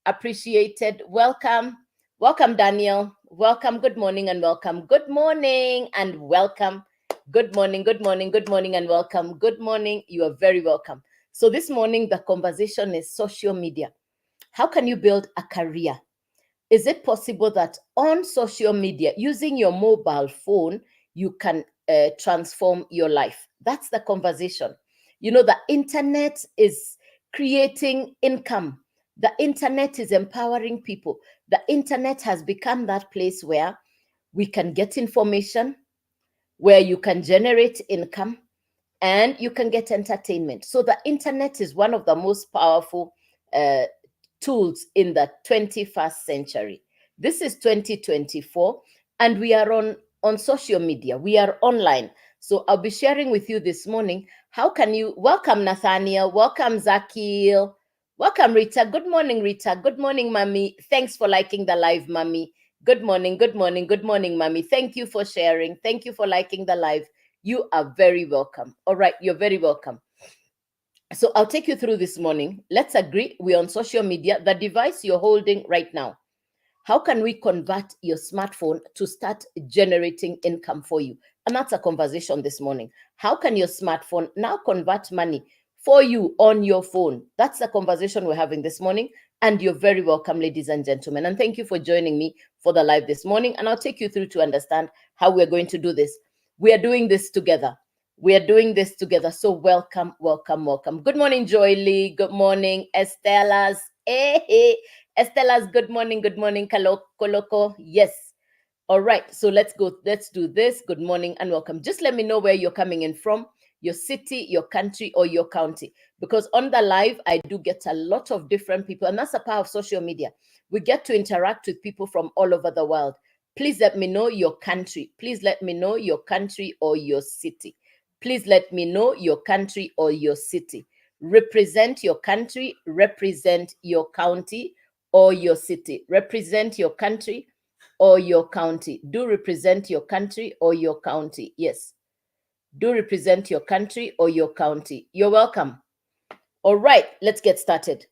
appreciated. Welcome. Welcome, Daniel. Welcome. Good morning and welcome. Good morning and welcome. Good morning, good morning, good morning and welcome. Good morning. You are very welcome. So this morning, the conversation is social media. How can you build a career? Is it possible that on social media, using your mobile phone, you can transform your life? That's the conversation. You know, the internet is creating income. The internet is empowering people. The internet has become that place where we can get information, where you can generate income, and you can get entertainment. So the internet is one of the most powerful uh, tools in the 21st century. This is 2024, and we are on social media. We are online. So I'll be sharing with you this morning. How can you welcome Nathaniel? Welcome Zakil. Welcome Rita. Good morning, Rita. Good morning, Mommy. Thanks for liking the live, Mommy. Good morning, good morning, good morning, Mommy. Thank you for sharing. Thank you for liking the live. You are very welcome. All right, you're very welcome. So I'll take you through this morning. Let's agree we're on social media. The device you're holding right now, how can we convert your smartphone to start generating income for you? And that's a conversation this morning. How can your smartphone now convert money for you on your phone? That's the conversation we're having this morning. And you're very welcome, ladies and gentlemen. And thank you for joining me for the live this morning. And I'll take you through to understand how we're going to do this. We are doing this together. We are doing this together. So welcome, welcome, welcome. Good morning, Joy Lee. Good morning, Estella's. Hey. Estella's, good morning, Koloko. Yes. All right. So let's go. Let's do this. Good morning and welcome. Just let me know where you're coming in from, your city, your country, or your county. Because on the live, I do get a lot of different people. And that's the power of social media. We get to interact with people from all over the world. Please let me know your country. Please let me know your country or your city. Please let me know your country or your city. Represent your country, represent your county or your city. Represent your country or your county. Do represent your country or your county. Yes. Do represent your country or your county. You're welcome. All right, let's get started.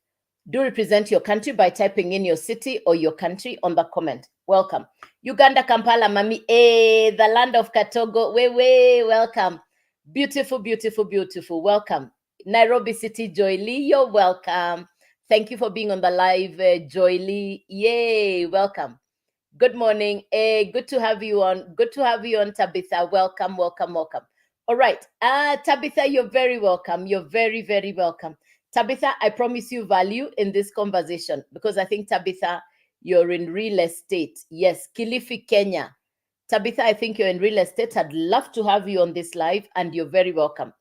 Do represent your country by typing in your city or your country on the comment. Welcome. Uganda, Kampala, Mami, the land of Katogo. Welcome. Beautiful, beautiful, beautiful. Welcome. Nairobi City, Joy Lee, you're welcome. Thank you for being on the live, Joy Lee. Yay, welcome. Good morning. Good to have you on. Good to have you on, Tabitha. Welcome, welcome, welcome. All right. Tabitha, you're very welcome. You're very, very welcome. Tabitha, I promise you value in this conversation because I think, Tabitha, you're in real estate. Yes, Kilifi, Kenya. Tabitha, I think you're in real estate. I'd love to have you on this live and you're very welcome.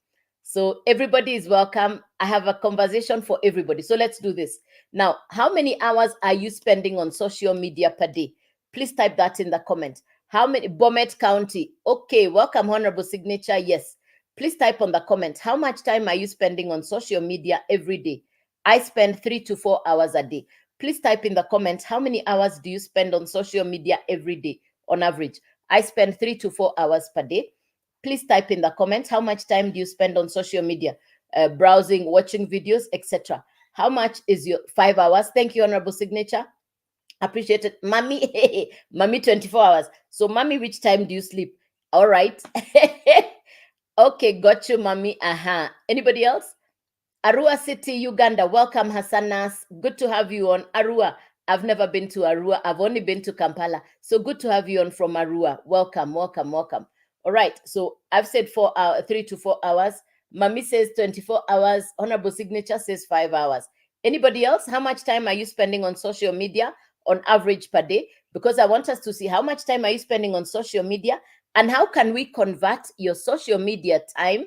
So everybody is welcome. I have a conversation for everybody. So let's do this. Now, how many hours are you spending on social media per day? Please type that in the comment. How many? Bomet County. Okay, welcome, Honorable Signature. Yes. Please type on the comment. How much time are you spending on social media every day? I spend 3 to 4 hours a day. Please type in the comment. How many hours do you spend on social media every day on average? I spend 3 to 4 hours per day. Please type in the comment. How much time do you spend on social media? Browsing, watching videos, etc. How much is your 5 hours? Thank you, Honorable Signature. Appreciate it. Mommy, mommy, 24 hours. So, mommy, which time do you sleep? All right. Okay, got you, mommy. Anybody else? Arua City, Uganda. Welcome, Hassanas. Good to have you on Arua. I've never been to Arua. I've only been to Kampala. So good to have you on from Arua. Welcome, welcome, welcome. All right. So I've said 3 to 4 hours. Mommy says 24 hours. Honorable Signature says 5 hours. Anybody else? How much time are you spending on social media on average per day? Because I want us to see how much time are you spending on social media and how can we convert your social media time.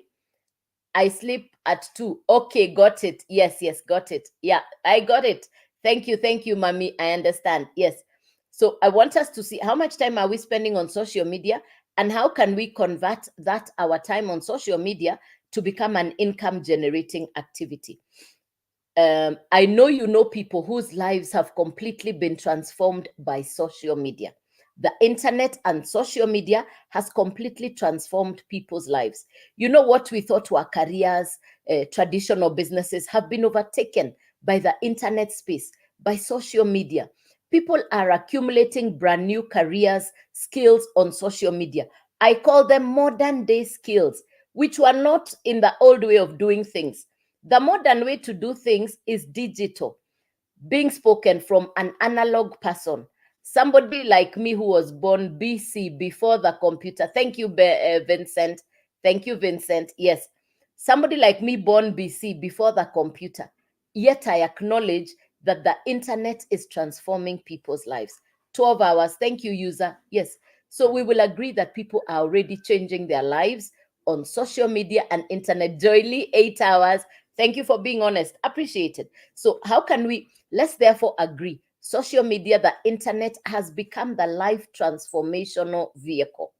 I sleep at 2. Okay, got it. Yes, got it. Yeah, I got it. Thank you, mommy. I understand. Yes. So I want us to see how much time are we spending on social media and how can we convert that our time on social media to become an income generating activity. I know you know people whose lives have completely been transformed by social media. The internet and social media has completely transformed people's lives. You know what we thought were careers, traditional businesses have been overtaken by the internet space, by social media. People are accumulating brand new careers, skills on social media. I call them modern day skills, which were not in the old way of doing things. The modern way to do things is digital, being spoken from an analog person. Somebody like me who was born BC, before the computer. Thank you, Vincent. Thank you, Vincent. Yes. Somebody like me born BC, before the computer. Yet I acknowledge that the internet is transforming people's lives. 12 hours. Thank you, user. Yes. So we will agree that people are already changing their lives on social media and internet. Joyly, 8 hours. Thank you for being honest. Appreciate it. So how can we, let's therefore agree, social media, the internet has become the life transformational vehicle.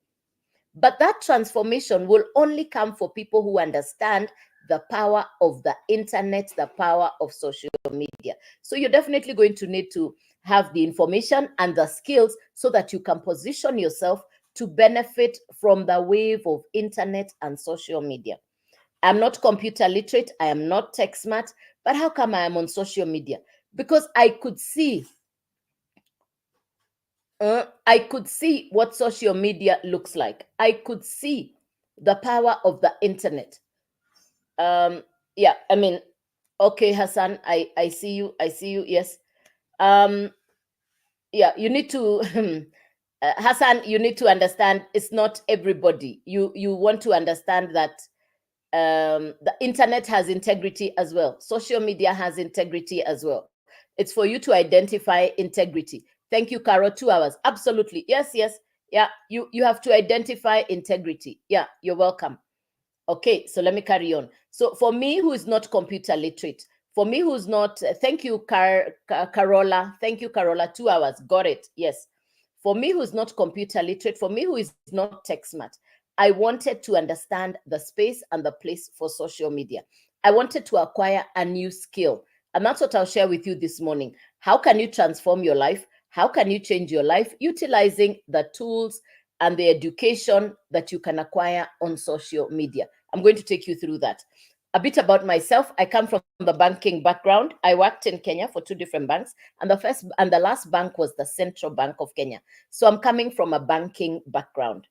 But that transformation will only come for people who understand the power of the internet, the power of social media. So you're definitely going to need to have the information and the skills so that you can position yourself to benefit from the wave of internet and social media. I'm not computer literate, I am not tech smart, but how come I am on social media? Because I could see what social media looks like. I could see the power of the internet. Yeah, I mean, okay, Hassan, I see you. I see you. Yes. Yeah, you need to Hassan, you need to understand it's not everybody. You want to understand that the internet has integrity as well. Social media has integrity as well. It's for you to identify integrity. Thank you, Caro. 2 hours. Absolutely. Yes, yes. Yeah, you have to identify integrity. Yeah, you're welcome. Okay, so let me carry on. So for me, who is not computer literate, for me who's not, thank you, Carola. Thank you, Carola. 2 hours. Got it. Yes. For me who's not computer literate, for me who is not tech smart, I wanted to understand the space and the place for social media. I wanted to acquire a new skill. And that's what I'll share with you this morning. How can you transform your life? How can you change your life utilizing the tools and the education that you can acquire on social media? I'm going to take you through that. A bit about myself. I come from the banking background. I worked in Kenya for 2 different banks, and the first and the last bank was the Central Bank of Kenya. So I'm coming from a banking background.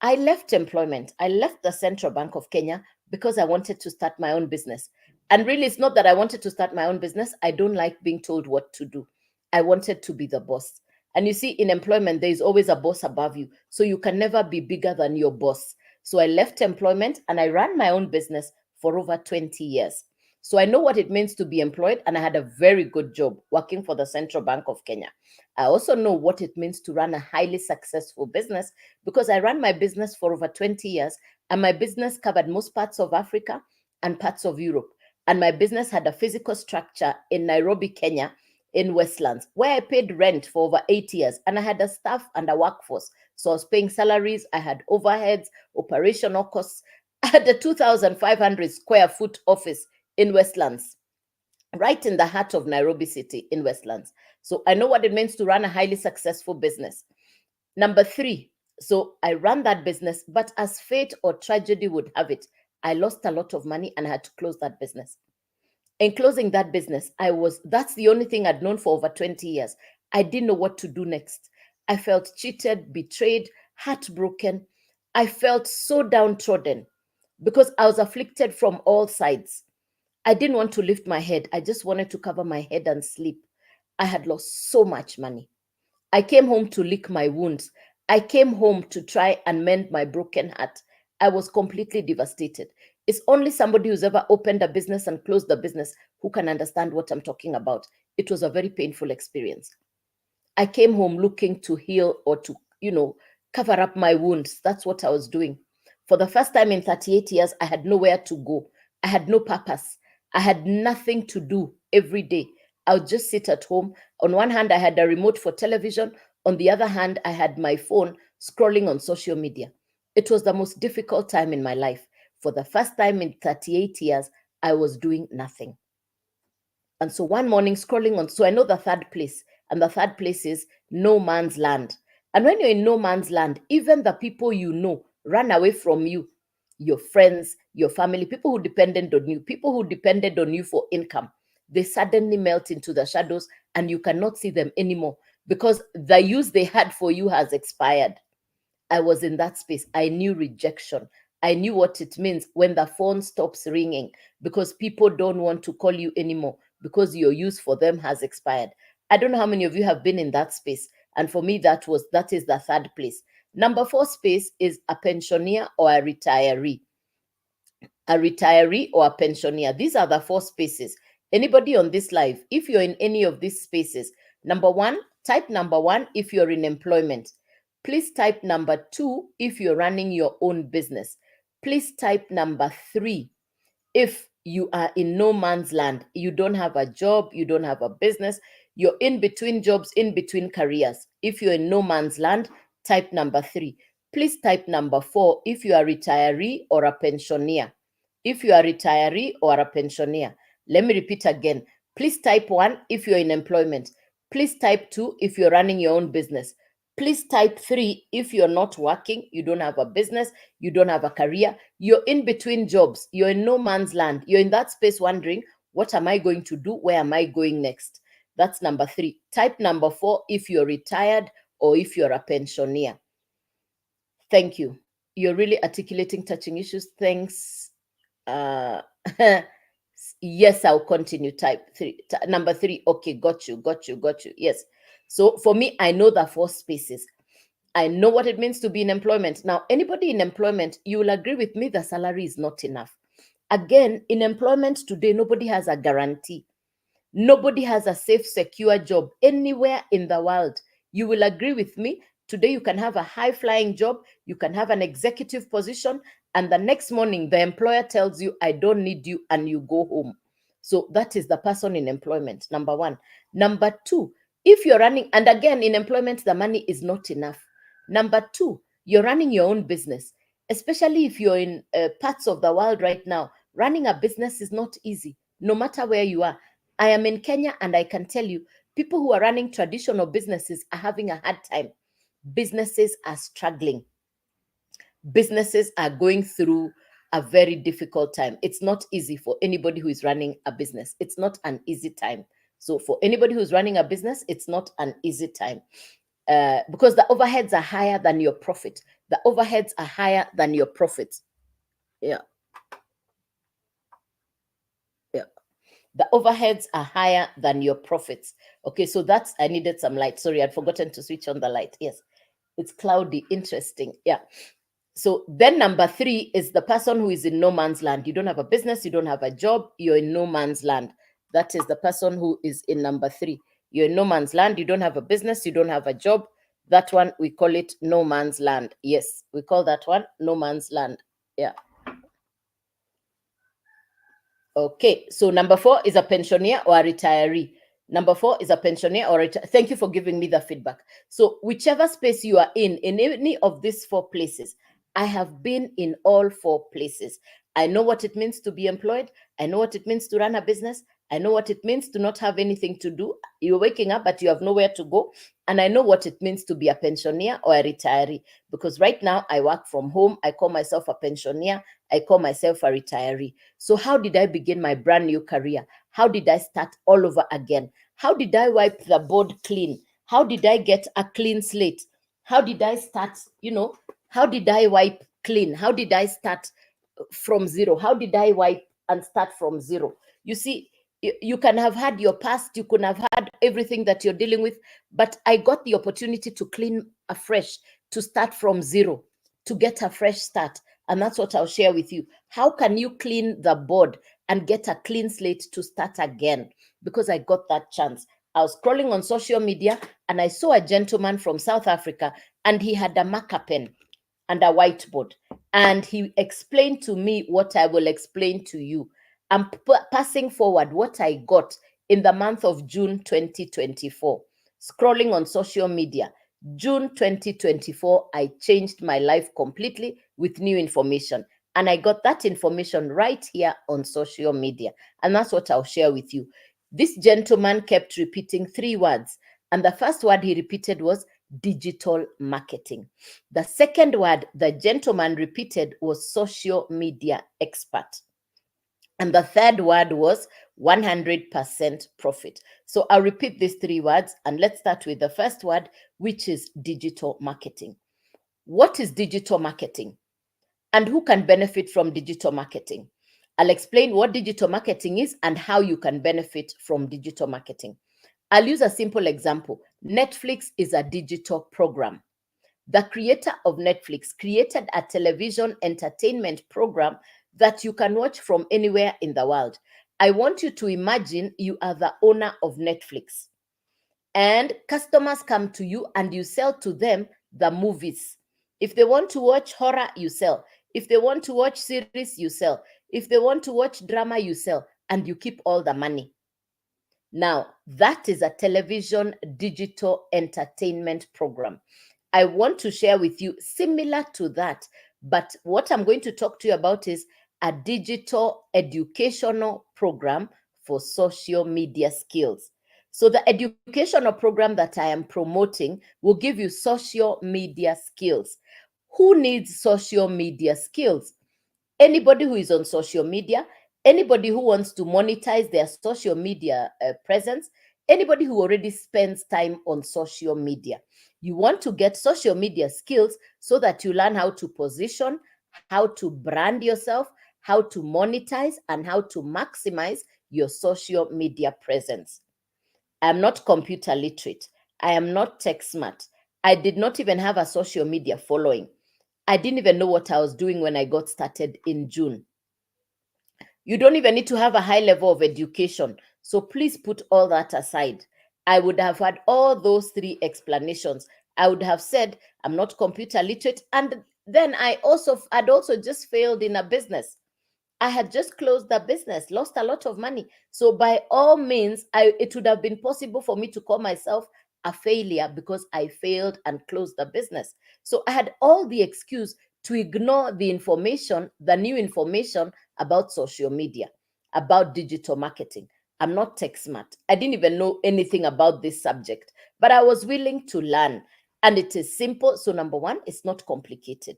I left employment. I left the Central Bank of Kenya because I wanted to start my own business. And really, it's not that I wanted to start my own business. I don't like being told what to do. I wanted to be the boss. And you see, in employment, there is always a boss above you. So you can never be bigger than your boss. So I left employment and I ran my own business for over 20 years. So I know what it means to be employed, and I had a very good job working for the Central Bank of Kenya. I also know what it means to run a highly successful business because I ran my business for over 20 years, and my business covered most parts of Africa and parts of Europe. And my business had a physical structure in Nairobi, Kenya, in Westlands, where I paid rent for over 8 years, and I had a staff and a workforce. So I was paying salaries, I had overheads, operational costs. I had a 2,500 square foot office in Westlands, right in the heart of Nairobi City in Westlands. So I know what it means to run a highly successful business. Number 3, so I ran that business, but as fate or tragedy would have it, I lost a lot of money and I had to close that business. In closing that business, that's the only thing I'd known for over 20 years. I didn't know what to do next. I felt cheated, betrayed, heartbroken. I felt so downtrodden because I was afflicted from all sides. I didn't want to lift my head. I just wanted to cover my head and sleep. I had lost so much money. I came home to lick my wounds. I came home to try and mend my broken heart. I was completely devastated. It's only somebody who's ever opened a business and closed the business who can understand what I'm talking about. It was a very painful experience. I came home looking to heal or to, cover up my wounds. That's what I was doing. For the first time in 38 years, I had nowhere to go. I had no purpose. I had nothing to do every day. I would just sit at home. On one hand, I had a remote for television. On the other hand, I had my phone scrolling on social media. It was the most difficult time in my life. For the first time in 38 years, I was doing nothing. And so one morning, scrolling on, so I know the third place, and the third place is no man's land. And when you're in no man's land, even the people you know run away from you, your friends, your family, people who depended on you for income. They suddenly melt into the shadows and you cannot see them anymore because the use they had for you has expired. I was in that space. I knew rejection. I knew what it means when the phone stops ringing because people don't want to call you anymore because your use for them has expired. I don't know how many of you have been in that space. And for me, that is the third place. Number 4 space is a pensioner or a retiree. A retiree or a pensioner. These are the 4 spaces. Anybody on this live, if you're in any of these spaces, type number 1 if you're in employment. Please type number 2 if you're running your own business. Please type number 3 if you are in no man's land. You don't have a job, you don't have a business, you're in between jobs, in between careers. If you're in no man's land, type number 3. Please type number 4 if you are a retiree or a pensioner. If you are a retiree or a pensioner. Let me repeat again. Please type 1 if you're in employment. Please type 2 if you're running your own business. Please type 3 if you're not working, you don't have a business, you don't have a career, you're in between jobs, you're in no man's land, you're in that space wondering, what am I going to do? Where am I going next? That's number 3. Type number 4 if you're retired or if you're a pensioner. Thank you. You're really articulating touching issues. Thanks. Yes, I'll continue. Type 3. Number 3. Okay, got you. Yes. So for me, I know the 4 spaces. I know what it means to be in employment. Now, anybody in employment, you will agree with me, the salary is not enough. Again, in employment today, nobody has a guarantee. Nobody has a safe, secure job anywhere in the world. You will agree with me. Today, you can have a high-flying job, you can have an executive position, and the next morning, the employer tells you, I don't need you, and you go home. So that is the person in employment, number 1. Number 2, if you're running, and again, in employment, the money is not enough. Number 2, you're running your own business, especially if you're in parts of the world right now. Running a business is not easy, no matter where you are. I am in Kenya, and I can tell you, people who are running traditional businesses are having a hard time. Businesses are struggling. Businesses are going through a very difficult time. It's not easy for anybody who is running a business. It's not an easy time. So for anybody who's running a business, it's not an easy time. Because the overheads are higher than your profit. The overheads are higher than your profits. Yeah. The overheads are higher than your profits. Okay, so that's, I needed some light. Sorry, I'd forgotten to switch on the light. Yes, it's cloudy. Interesting. Yeah. So then number 3 is the person who is in no man's land. You don't have a business, you don't have a job, you're in no man's land. That is the person who is in number 3. You're in no man's land, you don't have a business, you don't have a job. That one, we call it no man's land. Yes, we call that one no man's land. Yeah. Okay, so number 4 is a pensioner or a retiree. Number 4 is a pensioner or thank you for giving me the feedback. So whichever space you are in any of these 4 places, I have been in all 4 places. I know what it means to be employed. I know what it means to run a business. I know what it means to not have anything to do. You're waking up, but you have nowhere to go. And I know what it means to be a pensioner or a retiree, because right now I work from home. I call myself a pensioner. I call myself a retiree. So how did I begin my brand new career? How did I start all over again? How did I wipe the board clean? How did I get a clean slate? How did I start, how did I wipe clean? How did I start from zero? How did I wipe and start from zero? You see, you can have had your past, you could have had everything that you're dealing with, but I got the opportunity to clean afresh, to start from zero, to get a fresh start. And that's what I'll share with you. How can you clean the board and get a clean slate to start again? Because I got that chance. I was scrolling on social media and I saw a gentleman from South Africa, and he had a marker pen and a whiteboard. And he explained to me what I will explain to you. I'm passing forward what I got in the month of June 2024. Scrolling on social media, June 2024, I changed my life completely with new information. And I got that information right here on social media. And that's what I'll share with you. This gentleman kept repeating 3 words. And the first word he repeated was digital marketing. The second word the gentleman repeated was social media expert. And the third word was 100% profit. So I'll repeat these three words, and let's start with the first word, which is digital marketing. What is digital marketing? And who can benefit from digital marketing? I'll explain what digital marketing is and how you can benefit from digital marketing. I'll use a simple example. Netflix is a digital program. The creator of Netflix created a television entertainment program that you can watch from anywhere in the world. I want you to imagine you are the owner of Netflix, and customers come to you and you sell to them the movies. If they want to watch horror, you sell. If they want to watch series, you sell. If they want to watch drama, you sell, and you keep all the money. Now, that is a television digital entertainment program. I want to share with you similar to that, but what I'm going to talk to you about is a digital educational program for social media skills. So the educational program that I am promoting will give you social media skills. Who needs social media skills? Anybody who is on social media, anybody who wants to monetize their social media presence, anybody who already spends time on social media. You want to get social media skills so that you learn how to position, how to brand yourself, how to monetize, and how to maximize your social media presence. I am not computer literate. I am not tech smart. I did not even have a social media following. I didn't even know what I was doing when I got started in June. You don't even need to have a high level of education. So please put all that aside. I would have had all those three explanations. I would have said, I'm not computer literate. And then I'd also just failed in a business. I had just closed the business, lost a lot of money. So by all means, it would have been possible for me to call myself a failure because I failed and closed the business. So I had all the excuse to ignore the information, the new information about social media, about digital marketing. I'm not tech smart. I didn't even know anything about this subject, but I was willing to learn. And it is simple. So number one, it's not complicated.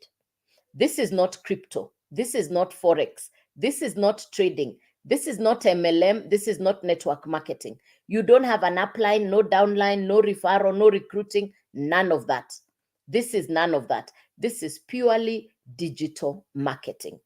This is not crypto. This is not Forex. This is not trading. This is not MLM. This is not network marketing. You don't have an upline, no downline, no referral, no recruiting, none of that. This is none of that. This is purely digital marketing.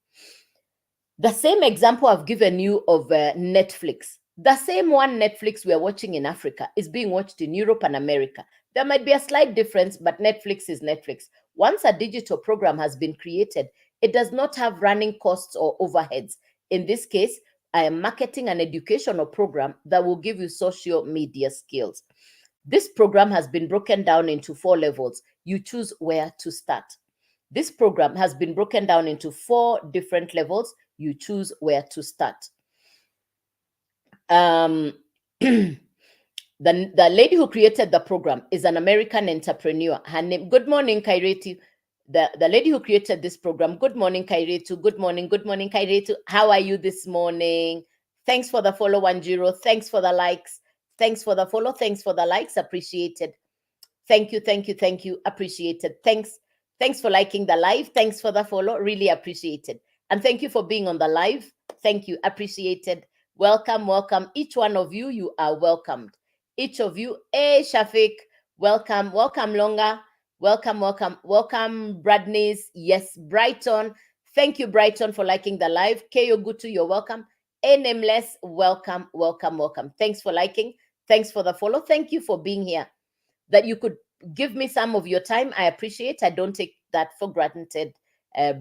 The same example I've given you of Netflix. The same one Netflix we are watching in Africa is being watched in Europe and America. There might be a slight difference, but Netflix is Netflix. Once a digital program has been created, it does not have running costs or overheads. In this case, I am marketing an educational program that will give you social media skills. This program has been broken down into 4 levels. You choose where to start. This program has been broken down into 4 different levels. You choose where to start. The lady who created the program is an American entrepreneur. Her name, good morning, Kairetu. The lady who created this program, good morning, Kairetu. Good morning, Kairetu. How are you this morning? Thanks for the follow, 10. Thanks for the likes. Thanks for the follow. Thanks for the likes. Appreciated. Thank you. Appreciated. Thanks for liking the live. Thanks for the follow. Really appreciated. And thank you for being on the live. Thank you. Appreciated. Welcome. Each one of you, you are welcomed. Each of you. Hey, Shafiq. Welcome. Longa. Welcome, Bradneys. Yes, Brighton. Thank you, Brighton, for liking the live. Keyo Gutu, you're welcome. Nameless, welcome. Thanks for liking. Thanks for the follow. Thank you for being here. That you could give me some of your time, I appreciate. I don't take that for granted.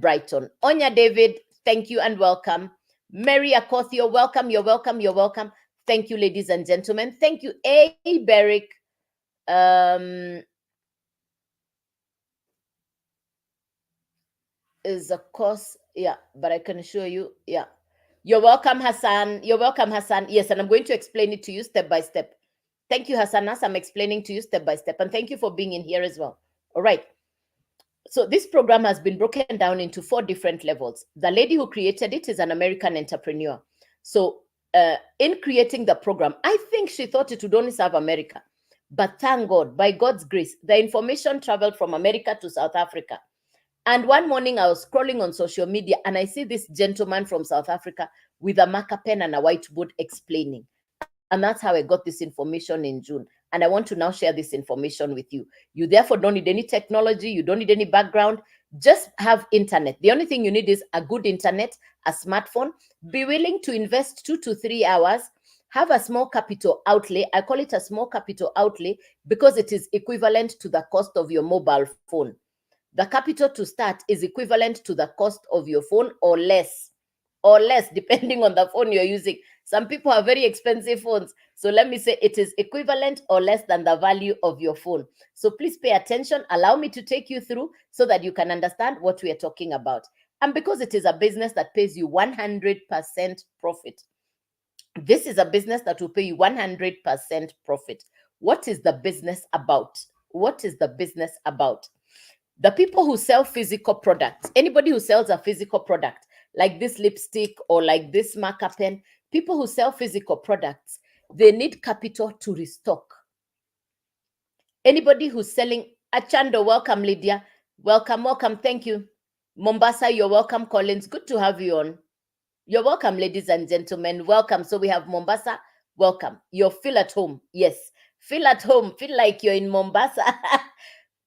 Brighton. Onya David, thank you and welcome. Mary Akoth, you're welcome. Thank you, ladies and gentlemen. Thank you, A. Beric. Is a course, yeah, but I can show you, yeah. You're welcome, Hassan. Yes, and I'm going to explain it to you step by step. Thank you, Hassan. As I'm explaining to you step by step, and thank you for being in here as well. All right. So this program has been broken down into 4 different levels. The lady who created it is an American entrepreneur. So in creating the program, I think she thought it would only serve America. But thank God, by God's grace, the information traveled from America to South Africa. And one morning I was scrolling on social media and I see this gentleman from South Africa with a marker pen and a whiteboard explaining. And that's how I got this information in June. And I want to now share this information with you. You therefore don't need any technology. You don't need any background. Just have internet. The only thing you need is a good internet, a smartphone. Be willing to invest 2 to 3 hours. Have a small capital outlay. I call it a small capital outlay because it is equivalent to the cost of your mobile phone. The capital to start is equivalent to the cost of your phone or less, depending on the phone you're using. Some people have very expensive phones. So let me say it is equivalent or less than the value of your phone. So please pay attention. Allow me to take you through so that you can understand what we are talking about. And because it is a business that pays you 100% profit, this is a business that will pay you 100% profit. What is the business about? What is the business about? The people who sell physical products, anybody who sells a physical product, like this lipstick or like this marker pen, people who sell physical products, they need capital to restock. Anybody who's selling, Achando, welcome, Lydia. Welcome, welcome, thank you. Mombasa, you're welcome, Collins. Good to have you on. You're welcome, ladies and gentlemen. Welcome. So we have Mombasa. Welcome. You'll feel at home. Yes. Feel at home. Feel like you're in Mombasa.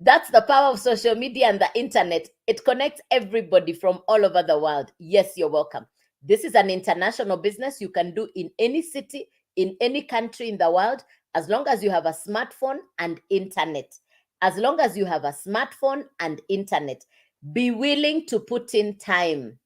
That's the power of social media and the internet. It connects everybody from all over the world. Yes, you're welcome. This is an international business you can do in any city, in any country in the world, as long as you have a smartphone and internet. As long as you have a smartphone and internet. Be willing to put in time.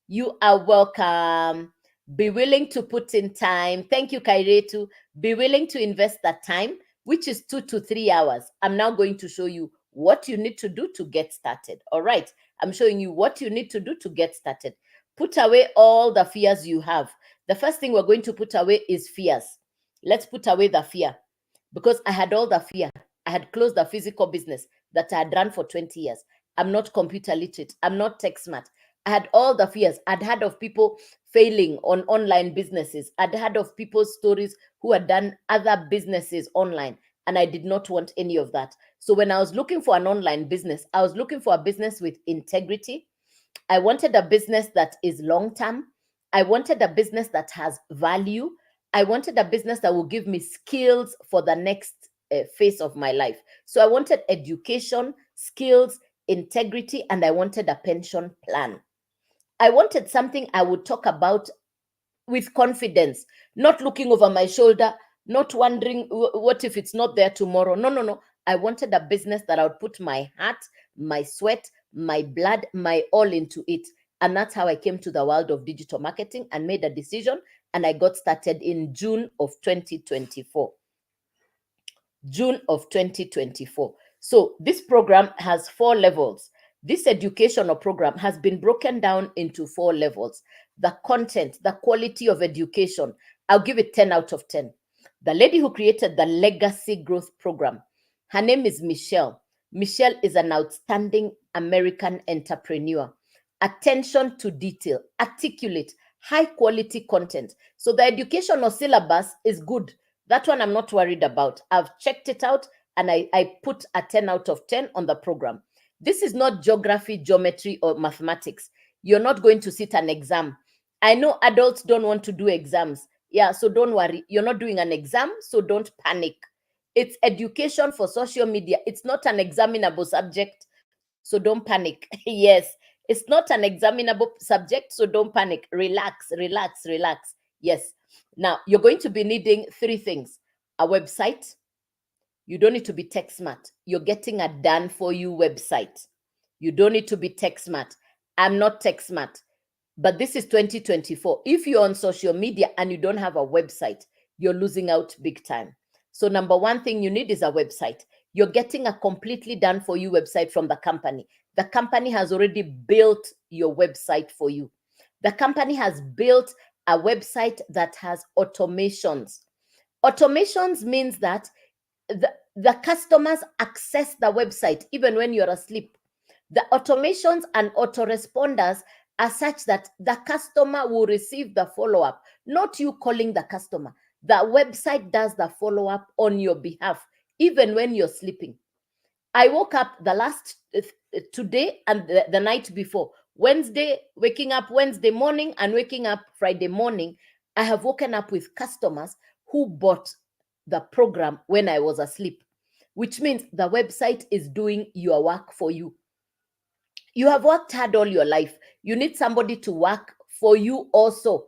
You are welcome. Be willing to put in time. Thank you, Kairetu. Be willing to invest that time, which is 2 to 3 hours. I'm now going to show you what you need to do to get started. All right. I'm showing you what you need to do to get started. Put away all the fears you have. The first thing we're going to put away is fears. Let's put away the fear, because I had all the fear. I had closed the physical business that I had run for 20 years. I'm not computer literate. I'm not tech smart. I had all the fears. I'd heard of people failing on online businesses. I'd heard of people's stories who had done other businesses online, and I did not want any of that. So when I was looking for an online business, I was looking for a business with integrity. I wanted a business that is long-term. I wanted a business that has value. I wanted a business that will give me skills for the next phase of my life. So I wanted education, skills, integrity, and I wanted a pension plan. I wanted something I would talk about with confidence, not looking over my shoulder, not wondering what if it's not there tomorrow. No, no, no. I wanted a business that I would put my heart, my sweat, my blood, my all into it. And that's how I came to the world of digital marketing and made a decision. And I got started in June of 2024. June of 2024. So this program has 4 levels. This educational program has been broken down into 4 levels. The content, the quality of education, I'll give it 10 out of 10. The lady who created the Legacy Growth Program, her name is Michelle. Michelle is an outstanding American entrepreneur. Attention to detail, articulate, high quality content. So the educational syllabus is good. That one I'm not worried about. I've checked it out and I put a 10 out of 10 on the program. This is not geography, geometry, or mathematics. You're not going to sit an exam. I know adults don't want to do exams. Yeah, so don't worry. You're not doing an exam, so don't panic. It's education for social media. It's not an examinable subject, so don't panic. Yes, it's not an examinable subject, so don't panic. Relax, relax, relax. Yes. Now, you're going to be needing 3 things: a website. You don't need to be tech smart. You're getting a done for you website. You don't need to be tech smart. I'm not tech smart, but this is 2024. If you're on social media and you don't have a website, you're losing out big time. So number 1 thing you need is a website. You're getting a completely done for you website from the company. The company has already built your website for you. The company has built a website that has automations. Automations means that the customers access the website even when you're asleep. The automations and autoresponders are such that the customer will receive the follow-up, not you calling the customer. The website does the follow-up on your behalf, even when you're sleeping. I woke up the last today and the night before waking up Wednesday morning and waking up Friday morning, I have woken up with customers who bought the program when I was asleep, which means the website is doing your work for you. You have worked hard all your life. You need somebody to work for you also.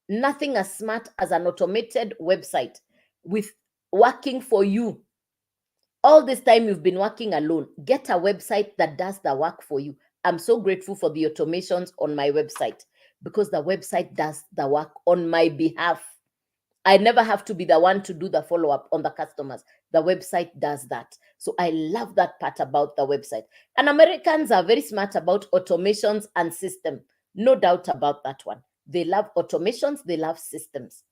Nothing as smart as an automated website with working for you. All this time you've been working alone. Get a website that does the work for you. I'm so grateful for the automations on my website because the website does the work on my behalf. I never have to be the one to do the follow-up on the customers. The website does that. So I love that part about the website. And Americans are very smart about automations and system. No doubt about that one. They love automations, they love systems.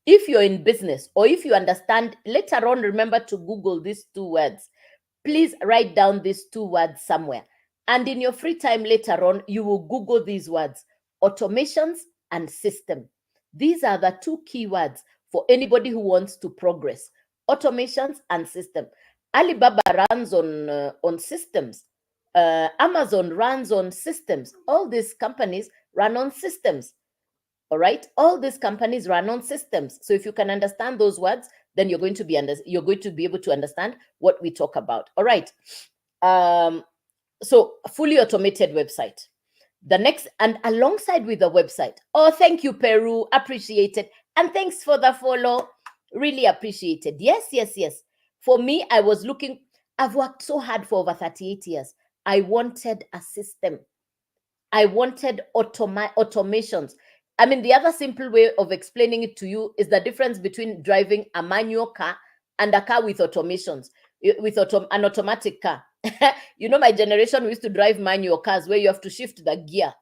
If you're in business or if you understand, later on, remember to Google these two words. Please write down these two words somewhere. And in your free time later on, you will Google these words, automations and system. These are the two keywords for anybody who wants to progress, automations and system. Alibaba runs on systems. Amazon runs on systems. All these companies run on systems. All right, all these companies run on systems. So if you can understand those words, then you're going to be able to understand what we talk about. All right. So a fully automated website. The next, and alongside with the website. Oh, thank you, Peru. Appreciate it. And thanks for the follow. Really appreciated. Yes, yes, yes. For me, I've worked so hard for over 38 years. I wanted a system. I wanted automations. I mean, the other simple way of explaining it to you is the difference between driving a manual car and a car with automations, with an automatic car. My generation, we used to drive manual cars where you have to shift the gear,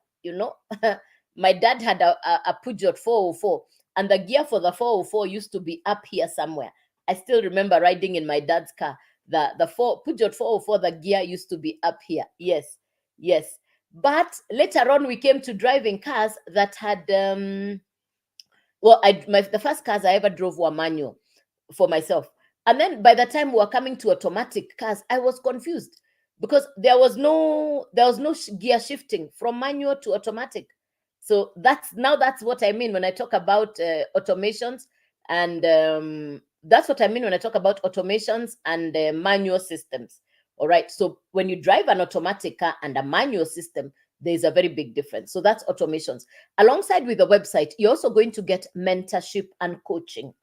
My dad had a Peugeot 404, and the gear for the 404 used to be up here somewhere. I still remember riding in my dad's car. The Peugeot 404, the gear used to be up here. Yes, yes. But later on, we came to driving cars that had, the first cars I ever drove were manual for myself. And then by the time we were coming to automatic cars, I was confused because there was no gear shifting from manual to automatic. So that's what I mean when I talk about automations, and that's what I mean when I talk about automations and manual systems. All right. So when you drive an automatic car and a manual system, there's a very big difference. So that's automations. Alongside with the website, you're also going to get mentorship and coaching.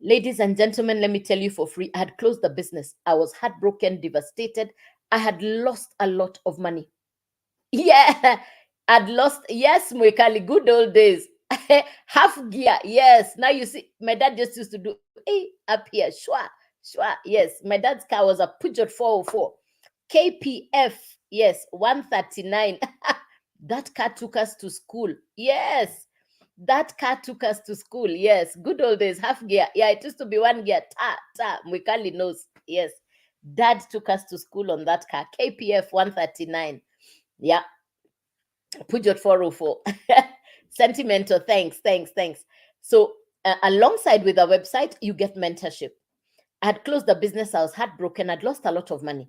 Ladies and gentlemen, let me tell you for free, I had closed the business. I was heartbroken, devastated. I had lost a lot of money. Yeah, I'd lost. Yes, Mwekali, good old days. Half gear. Yes. Now you see, my dad just used to do up here. Shwa. Yes. My dad's car was a Peugeot 404. KPF. Yes. 139. That car took us to school. Yes. That car took us to school. Yes. Good old days. Half gear. Yeah, it used to be one gear. Mwekali knows. Yes. Dad took us to school on that car. KPF 139. Yeah. Peugeot 404. Sentimental. Thanks. So alongside with our website, you get mentorship. I had closed the business. I was heartbroken. I'd lost a lot of money.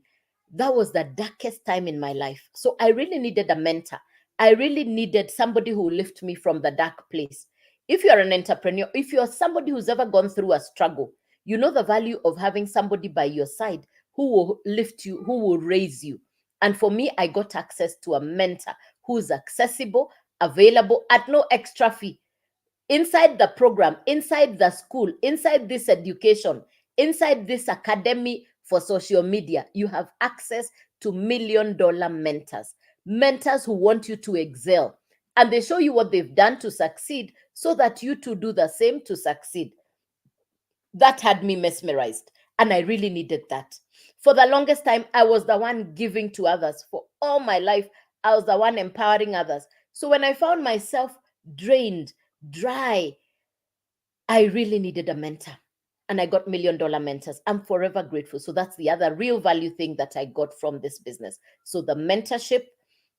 That was the darkest time in my life. So I really needed a mentor. I really needed somebody who will lift me from the dark place. If you're an entrepreneur, if you're somebody who's ever gone through a struggle, you know the value of having somebody by your side who will lift you, who will raise you. And for me, I got access to a mentor who's accessible, available at no extra fee. Inside the program, inside the school, inside this education, inside this academy for social media, you have access to $1 million mentors who want you to excel. And they show you what they've done to succeed so that you too do the same to succeed. That had me mesmerized. And I really needed that. For the longest time, I was the one giving to others. For all my life, I was the one empowering others. So when I found myself drained, dry, I really needed a mentor. And I got $1 million mentors. I'm forever grateful. So that's the other real value thing that I got from this business. So the mentorship,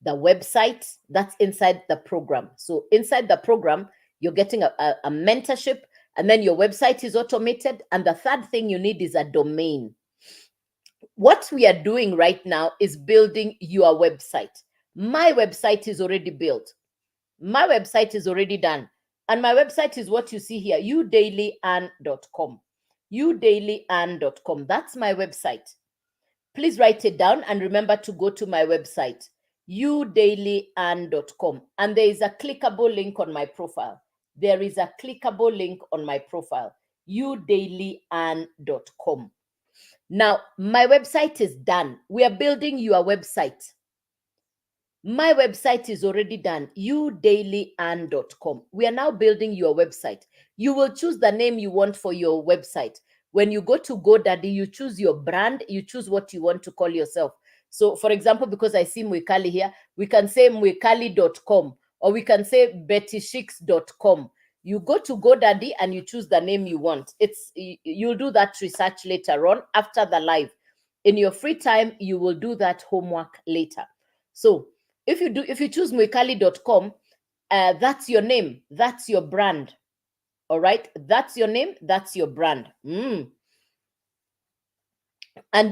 the website, that's inside the program. So inside the program, you're getting a mentorship, and then your website is automated. And the third thing you need is a domain. What we are doing right now is building your website. My website is already built. My website is already done. And my website is what you see here, youdailyarn.com. youdailyarn.com. That's my website. Please write it down and remember to go to my website, youdailyarn.com. And there is a clickable link on my profile. There is a clickable link on my profile, youdailyarn.com. Now, my website is done. We are building your website. My website is already done, youdailyarn.com. We are now building your website. You will choose the name you want for your website. When you go to GoDaddy, you choose your brand, you choose what you want to call yourself. So, for example, because I see Mwikali here, we can say mwikali.com, or we can say bettyshiks.com. You go to GoDaddy and you choose the name you want. You'll do that research later on after the live. In your free time, you will do that homework later. So if you choose mwikali.com, that's your name, that's your brand. All right, that's your name, that's your brand. And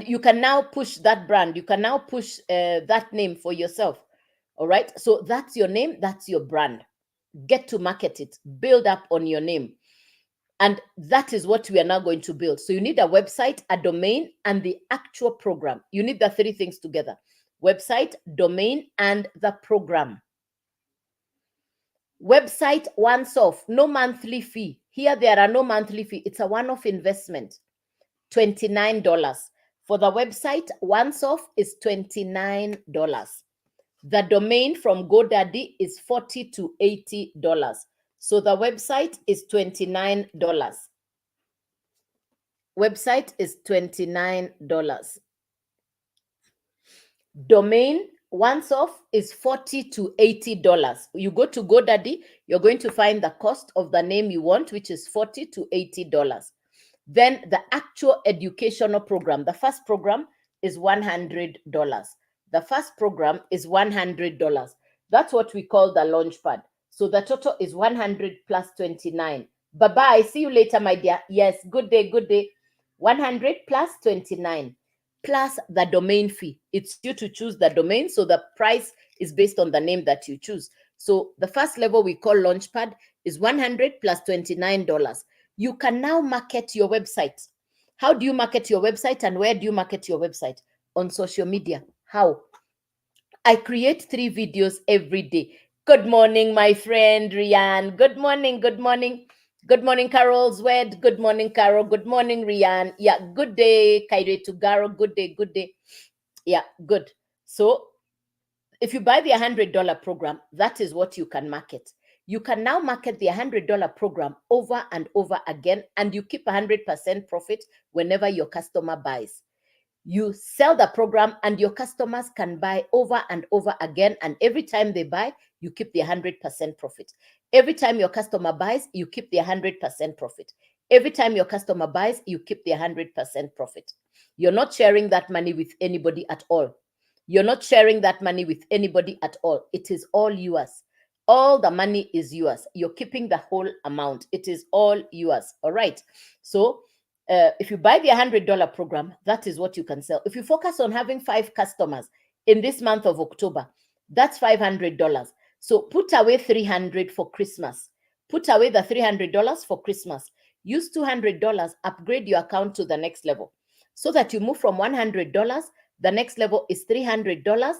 you can now push that brand, you can now push that name for yourself. All right, so that's your name, that's your brand. Get to market it, build up on your name. And that is what we are now going to build. So you need a website, a domain, and the actual program. You need the three things together: website, domain, and the program. Website once off, no monthly fee. Here there are no monthly fee. It's a one-off investment, $29. For the website, once off is $29. The domain from GoDaddy is $40 to $80. So the website is $29. Website is $29. Domain once off is $40 to $80. You go to GoDaddy, you're going to find the cost of the name you want, which is $40 to $80. Then the actual educational program, the first program is $100. The first program is $100. That's what we call the launchpad. So the total is 100 plus 29. Bye-bye. See you later, my dear. Yes, good day, good day. 100 plus 29 plus the domain fee. It's you to choose the domain. So the price is based on the name that you choose. So the first level we call launchpad is 100 plus $29. You can now market your website. How do you market your website and where do you market your website? On social media. How? I create 3 videos every day. Good morning, my friend Rian. Good morning, good morning. Good morning, Carol Zwed. Good morning, Carol. Good morning, Rian. Yeah, good day, Kaire Tugaro. Good day, good day. Yeah, good. So if you buy the $100 program, that is what you can market. You can now market the $100 program over and over again, and you keep 100% profit whenever your customer buys. You sell the program and your customers can buy over and over again. And every time they buy, you keep the 100% profit. Every time your customer buys, you keep the 100% profit. Every time your customer buys, you keep the 100% profit. You're not sharing that money with anybody at all. You're not sharing that money with anybody at all. It is all yours. All the money is yours. You're keeping the whole amount. It is all yours. All right. So if you buy the $100 program, that is what you can sell. If you focus on having 5 customers in this month of October, that's $500. So put away $300 for Christmas. Put away the $300 for Christmas. Use $200, upgrade your account to the next level so that you move from $100. The next level is $300.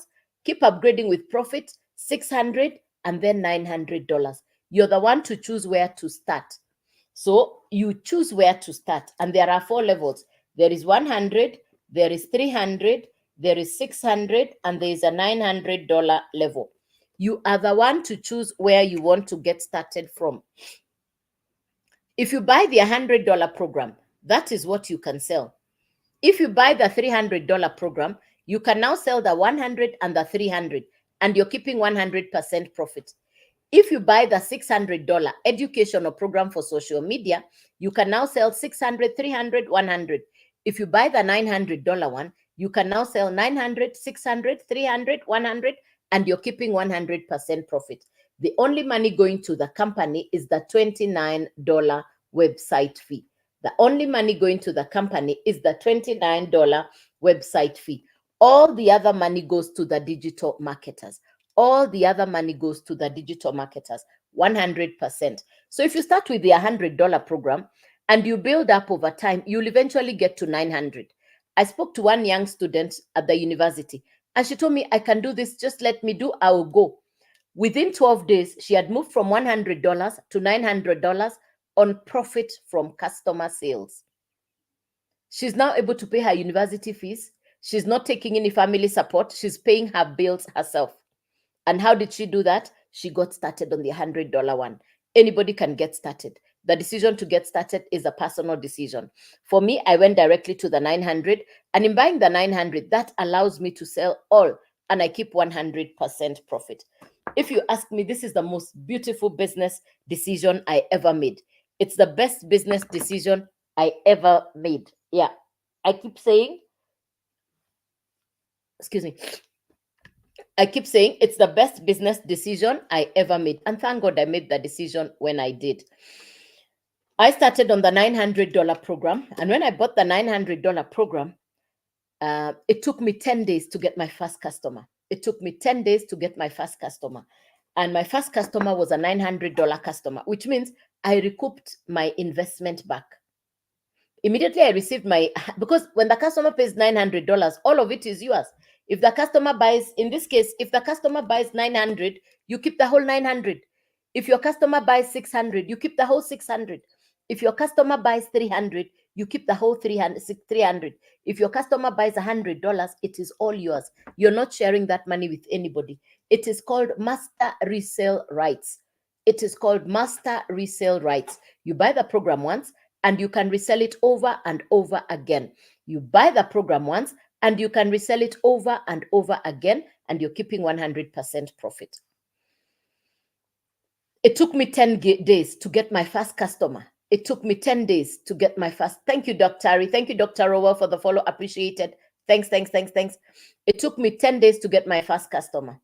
Keep upgrading with profit, $600, and then $900. You're the one to choose where to start. So you choose where to start. And there are 4 levels. There is 100, there is 300, there is 600, and there is a $900 level. You are the one to choose where you want to get started from. If you buy the $100 program, that is what you can sell. If you buy the $300 program, you can now sell the 100 and the 300, and you're keeping 100% profit. If you buy the $600 educational program for social media, you can now sell 600, 300, 100. If you buy the $900 one, you can now sell 900, 600, 300, 100, and you're keeping 100% profit. The only money going to the company is the $29 website fee. The only money going to the company is the $29 website fee. All the other money goes to the digital marketers. All the other money goes to the digital marketers, 100%. So if you start with the $100 program and you build up over time, you'll eventually get to 900. I spoke to one young student at the university and she told me, I can do this, just let me do, I will go. Within 12 days, she had moved from $100 to $900 on profit from customer sales. She's now able to pay her university fees. She's not taking any family support. She's paying her bills herself. And how did she do that? She got started on the $100 one. Anybody can get started. The decision to get started is a personal decision. For me, I went directly to the 900, and in buying the 900, that allows me to sell all, and I keep 100% profit. If you ask me, this is the most beautiful business decision I ever made. It's the best business decision I ever made. Yeah, I keep saying, excuse me, I keep saying it's the best business decision I ever made. And thank God I made the decision when I did. I started on the $900 program. And when I bought the $900 program, it took me 10 days to get my first customer. It took me 10 days to get my first customer. And my first customer was a $900 customer, which means I recouped my investment back. Immediately I received my, because when the customer pays $900, all of it is yours. If the customer buys, in this case, if the customer buys 900, you keep the whole 900. If your customer buys 600, you keep the whole 600. If your customer buys 300, you keep the whole 300. If your customer buys $100, it is all yours. You're not sharing that money with anybody. It is called master resale rights. It is called master resale rights. You buy the program once and you can resell it over and over again. You buy the program once and you can resell it over and over again, and you're keeping 100% profit. It took me 10 days to get my first customer. It took me 10 days to get my first. Thank you, Dr. Ari. Thank you, Dr. Rowell, for the follow. Appreciated. Thanks. It took me 10 days to get my first customer.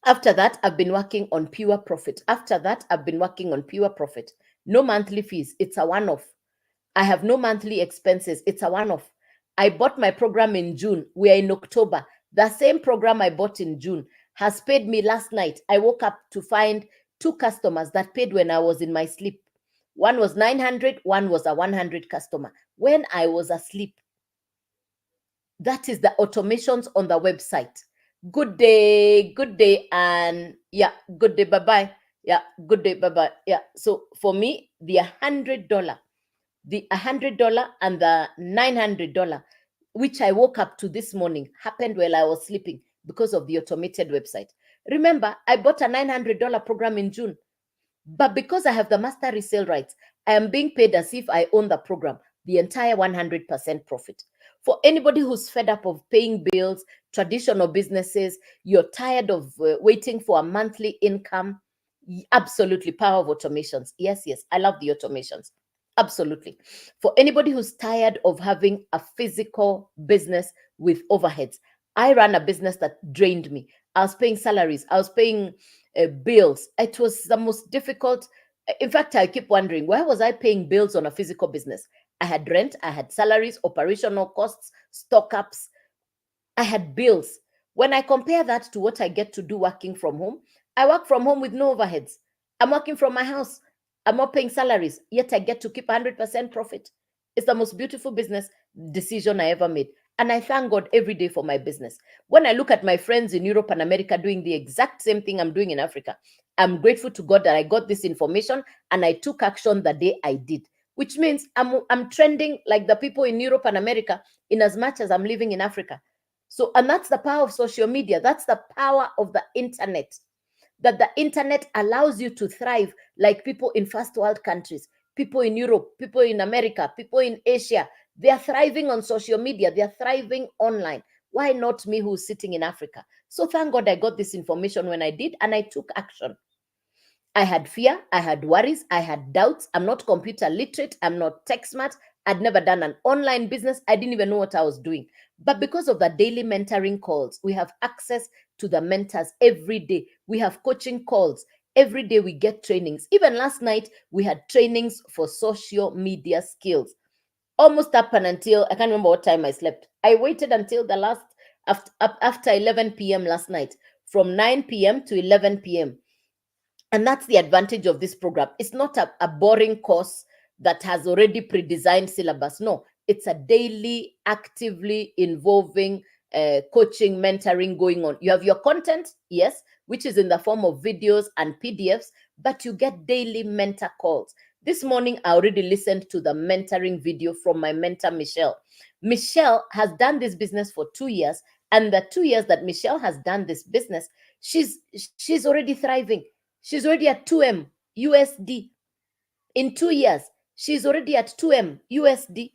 After that, I've been working on pure profit. No monthly fees. It's a one-off. I have no monthly expenses. It's a one-off. I bought my program in June. We are in October. The same program I bought in June has paid me last night. I woke up to find 2 customers that paid when I was in my sleep. One was 900, one was a 100 customer when I was asleep. That is the automations on the website. Good day, and yeah, good day, bye-bye. Yeah, good day, bye-bye. Yeah, so for me, the $100 and the $900, which I woke up to this morning, happened while I was sleeping because of the automated website. Remember, I bought a $900 program in June, but because I have the master resale rights, I am being paid as if I own the program, the entire 100% profit. For anybody who's fed up of paying bills, traditional businesses, you're tired of waiting for a monthly income, absolutely, power of automations. Yes, I love the automations. Absolutely. For anybody who's tired of having a physical business with overheads, I ran a business that drained me. I was paying salaries, I was paying bills. It was the most difficult. In fact, I keep wondering, why was I paying bills on a physical business? I had rent, I had salaries, operational costs, stock ups, I had bills. When I compare that to what I get to do working from home, I work from home with no overheads. I'm working from my house. I'm not paying salaries, yet I get to keep 100% profit. It's the most beautiful business decision I ever made. And I thank God every day for my business. When I look at my friends in Europe and America doing the exact same thing I'm doing in Africa, I'm grateful to God that I got this information and I took action the day I did, which means I'm trending like the people in Europe and America in as much as I'm living in Africa. So, and that's the power of social media. That's the power of the internet, that the internet allows you to thrive like people in first world countries, people in Europe, people in America, people in Asia. They are thriving on social media. They are thriving online. Why not me who's sitting in Africa? So thank God I got this information when I did, and I took action. I had fear, I had worries, I had doubts. I'm not computer literate, I'm not tech smart. I'd never done an online business. I didn't even know what I was doing. But because of the daily mentoring calls, we have access to the mentors every day. We have coaching calls. Every day we get trainings. Even last night, we had trainings for social media skills. Almost up and until, I can't remember what time I slept. I waited until the last, after 11 p.m. last night from 9 p.m. to 11 p.m. And that's the advantage of this program. It's not a boring course that has already pre-designed syllabus. No, it's a daily, actively involving coaching, mentoring going on. You have your content, yes, which is in the form of videos and PDFs, but you get daily mentor calls. This morning, I already listened to the mentoring video from my mentor, Michelle. Michelle has done this business for 2 years, and the 2 years that Michelle has done this business, she's already thriving. She's already at 2M USD. In 2 years, she's already at 2M USD.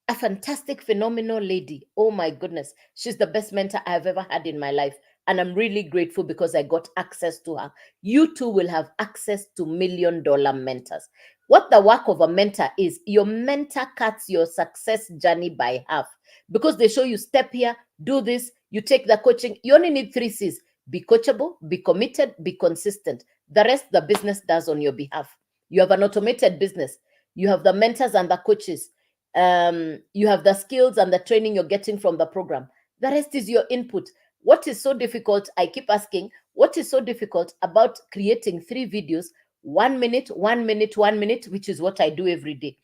A fantastic, phenomenal lady. Oh my goodness. She's the best mentor I've ever had in my life. And I'm really grateful because I got access to her. You too will have access to $1 million mentors. What the work of a mentor is, your mentor cuts your success journey by half because they show you step here, do this, you take the coaching. You only need 3 C's: be coachable, be committed, be consistent. The rest, the business does on your behalf. You have an automated business. You have the mentors and the coaches. You have the skills and the training you're getting from the program. The rest is your input. What is so difficult? I keep asking, what is so difficult about creating 3 videos, 1 minute, 1 minute, 1 minute, which is what I do every day.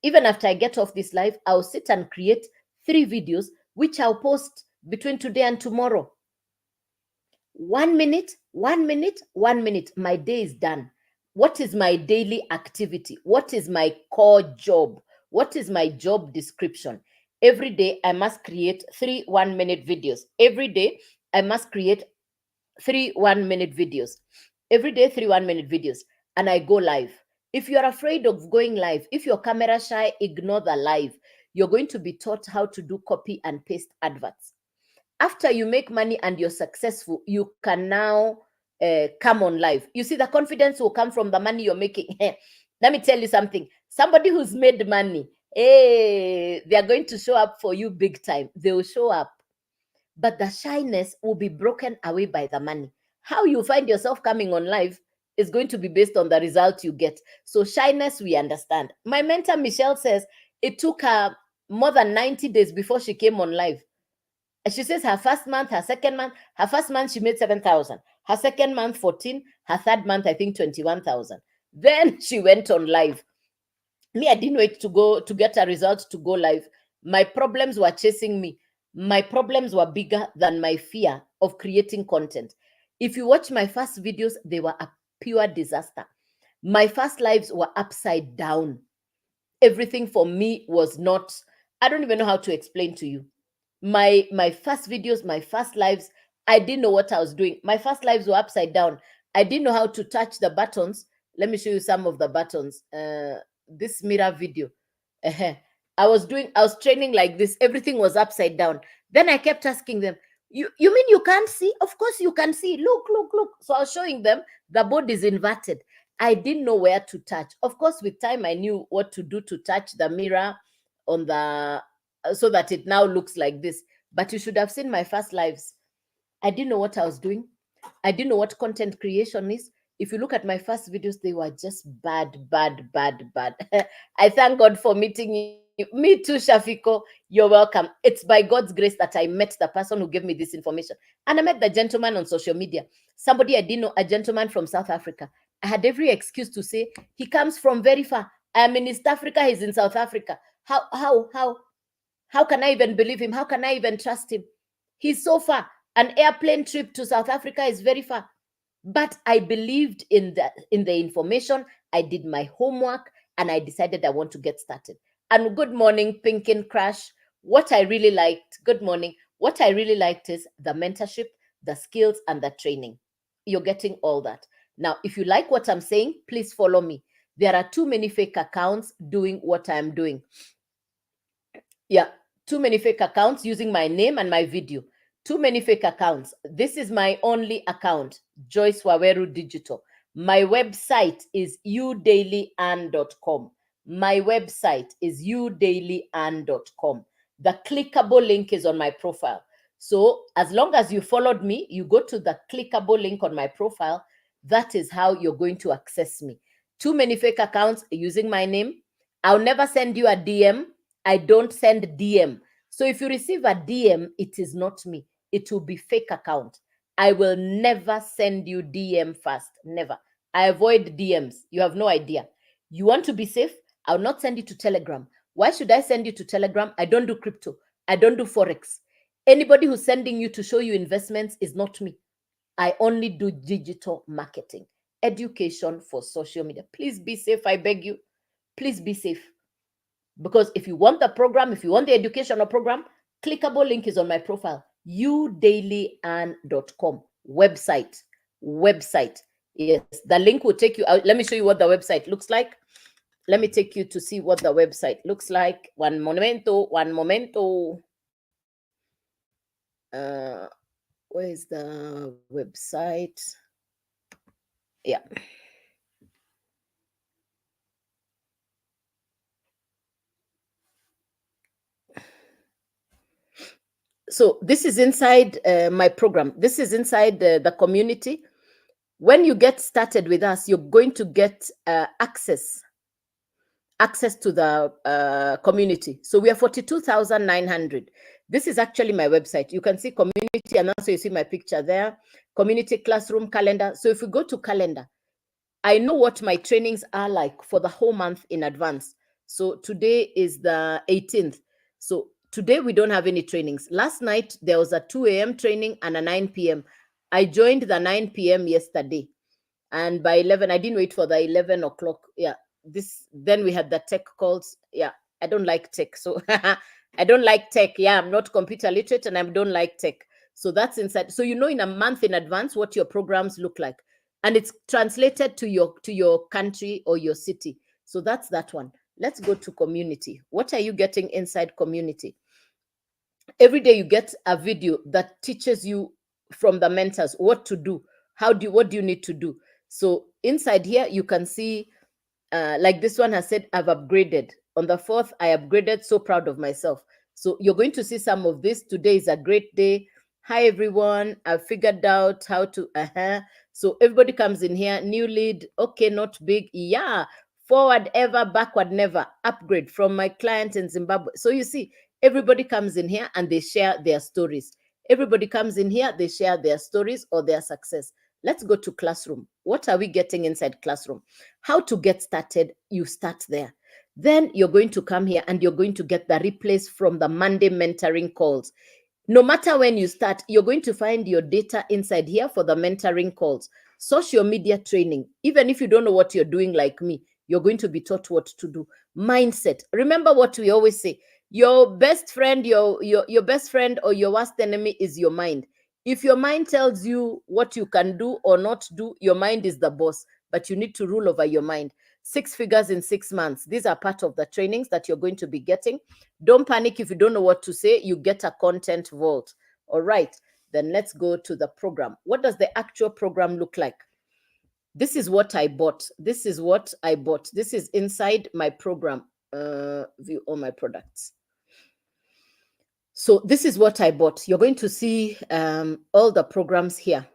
Even after I get off this live, I'll sit and create 3 videos, which I'll post between today and tomorrow. 1 minute, 1 minute, 1 minute. My day is done. What is my daily activity? What is my core job? What is my job description? Every day, I must create 3 1-minute videos. Every day, I must create 3 1-minute videos. Every day, 3 1-minute videos. And I go live. If you're afraid of going live, if you're camera shy, ignore the live. You're going to be taught how to do copy and paste adverts. After you make money and you're successful, you can now come on live. You see, the confidence will come from the money you're making. Let me tell you something. Somebody who's made money, hey, they're going to show up for you big time. They will show up. But the shyness will be broken away by the money. How you find yourself coming on live is going to be based on the result you get. So shyness, we understand. My mentor, Michelle, says it took her more than 90 days before she came on live. She says her first month, her second month, her first month she made 7,000. Her second month, 14. Her third month, I think 21,000. Then she went on live. Me, I didn't wait to get a result to go live. My problems were chasing me. My problems were bigger than my fear of creating content. If you watch my first videos, they were a pure disaster. My first lives were upside down. Everything for me was not, I don't even know how to explain to you. My first videos, my first lives, I didn't know what I was doing. My first lives were upside down. I didn't know how to touch the buttons. Let me show you some of the buttons. This mirror video. I was training like this. Everything was upside down. Then I kept asking them, you mean you can't see? Of course you can see. Look, look, look. So I was showing them the board is inverted. I didn't know where to touch. Of course, with time, I knew what to do to touch the mirror on the so that it now looks like this. But you should have seen my first lives. I didn't know what I was doing. I didn't know what content creation is. If you look at my first videos, they were just bad, bad, bad, bad. I thank God for meeting you. Me too, Shafiko. You're welcome. It's by God's grace that I met the person who gave me this information. And I met the gentleman on social media. Somebody I didn't know, a gentleman from South Africa. I had every excuse to say, he comes from very far. I'm in East Africa, he's in South Africa. How can I even believe him? How can I even trust him? He's so far. An airplane trip to South Africa is very far. But I believed in the information. I did my homework and I decided I want to get started. And good morning, Pinkin Crash. What I really liked, good morning. What I really liked is the mentorship, the skills, and the training. You're getting all that. Now, if you like what I'm saying, please follow me. There are too many fake accounts doing what I'm doing. Yeah, too many fake accounts using my name and my video. Too many fake accounts. This is my only account, Joyce Waweru Digital. My website is udailyand.com. My website is udailyand.com. The clickable link is on my profile. So as long as you followed me, you go to the clickable link on my profile. That is how you're going to access me. Too many fake accounts using my name. I'll never send you a DM. I don't send DM. So if you receive a DM, it is not me. It will be fake account. I will never send you DM first. Never. I avoid DMs. You have no idea. You want to be safe? I'll not send you to Telegram. Why should I send you to Telegram? I don't do crypto. I don't do Forex. Anybody who's sending you to show you investments is not me. I only do digital marketing, education for social media. Please be safe. I beg you. Please be safe. Because if you want the program, if you want the educational program, clickable link is on my profile, udailyand.com website. Yes, the link will take you out. Let me show you what the website looks like. Let me take you to see what the website looks like. One momento. Where is the website? Yeah. So this is inside my program. This is inside the community. When you get started with us, you're going to get access to the community. So we are 42,900. This is actually my website. You can see community, and also you see my picture there. Community classroom calendar. So if we go to calendar, I know what my trainings are like for the whole month in advance. So today is the 18th. So today we don't have any trainings. Last night there was a 2 a.m. training and a 9 p.m. I joined the 9 p.m. yesterday. And by 11, I didn't wait for the 11 o'clock. Yeah. Then we had the tech calls. Yeah. I don't like tech. So I don't like tech. Yeah. I'm not computer literate and I don't like tech. So that's inside. So you know in a month in advance what your programs look like. And it's translated to your country or your city. So that's that one. Let's go to community. What are you getting inside community? Every day you get a video that teaches you from the mentors what to do. What do you need to do? So inside here you can see like this one has said, I've upgraded. On the 4th, I upgraded. So proud of myself. So you're going to see some of this. Today is a great day. Hi, everyone. I've figured out how to, So everybody comes in here. New lead. Okay, not big. Yeah. Forward ever, backward never. Upgrade from my client in Zimbabwe. So you see, everybody comes in here and they share their stories. Everybody comes in here, they share their stories or their success. Let's go to classroom. What are we getting inside classroom? How to get started, you start there. Then you're going to come here and you're going to get the replays from the Monday mentoring calls. No matter when you start, you're going to find your data inside here for the mentoring calls. Social media training. Even if you don't know what you're doing like me, you're going to be taught what to do. Mindset. Remember what we always say. Your best friend, your best friend or your worst enemy is your mind. If your mind tells you what you can do or not do, your mind is the boss, but you need to rule over your mind. 6 figures in 6 months. These are part of the trainings that you're going to be getting. Don't panic if you don't know what to say. You get a content vault. All right. Then let's go to the program. What does the actual program look like? This is what I bought. This is what I bought. This is inside my program. View all my products. So this is what I bought. You're going to see all the programs here.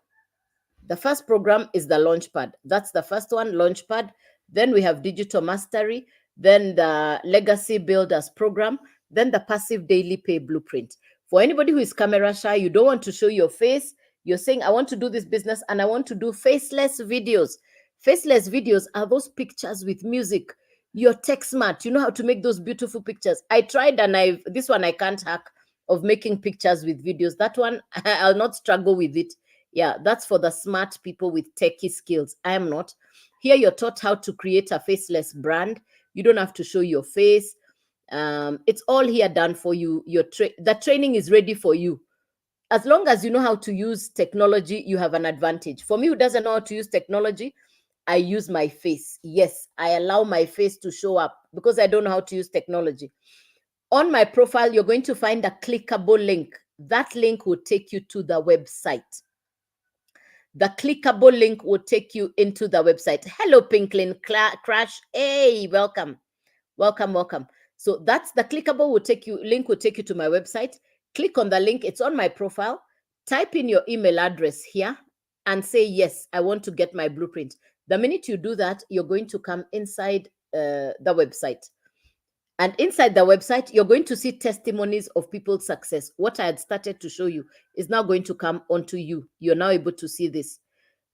The first program is the Launchpad. That's the first one, Launchpad. Then we have Digital Mastery. Then the Legacy Builders program. Then the Passive Daily Pay Blueprint. For anybody who is camera shy, you don't want to show your face. You're saying, I want to do this business and I want to do faceless videos. Faceless videos are those pictures with music. You're tech smart. You know how to make those beautiful pictures. I tried and this one I can't hack, of making pictures with videos. That one, I'll not struggle with it. Yeah, that's for the smart people with techie skills. I am not. Here you're taught how to create a faceless brand. You don't have to show your face. It's all here done for you. The training is ready for you. As long as you know how to use technology, you have an advantage. For me, who doesn't know how to use technology, I use my face. Yes, I allow my face to show up because I don't know how to use technology. On my profile, you're going to find a clickable link. That link will take you to the website. The clickable link will take you into the website. Hello, Pinklin Crash. Hey, welcome. Welcome. So that's the clickable link will take you to my website. Click on the link. It's on my profile. Type in your email address here and say, yes, I want to get my blueprint. The minute you do that, you're going to come inside the website. And inside the website, you're going to see testimonies of people's success. What I had started to show you is now going to come onto you. You're now able to see this.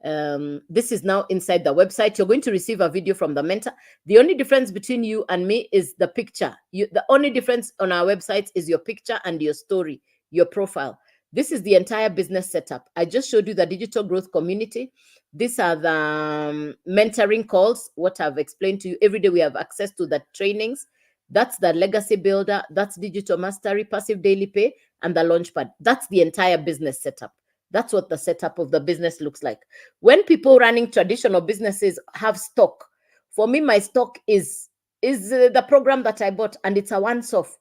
This is now inside the website. You're going to receive a video from the mentor. The only difference between you and me is the picture. The only difference on our website is your picture and your story, your profile. This is the entire business setup. I just showed you the digital growth community. These are the mentoring calls, what I've explained to you. Every day we have access to the trainings. That's the legacy builder. That's digital mastery, passive daily pay, and the launchpad. That's the entire business setup. That's what the setup of the business looks like. When people running traditional businesses have stock, for me, my stock is the program that I bought, and it's a once-off.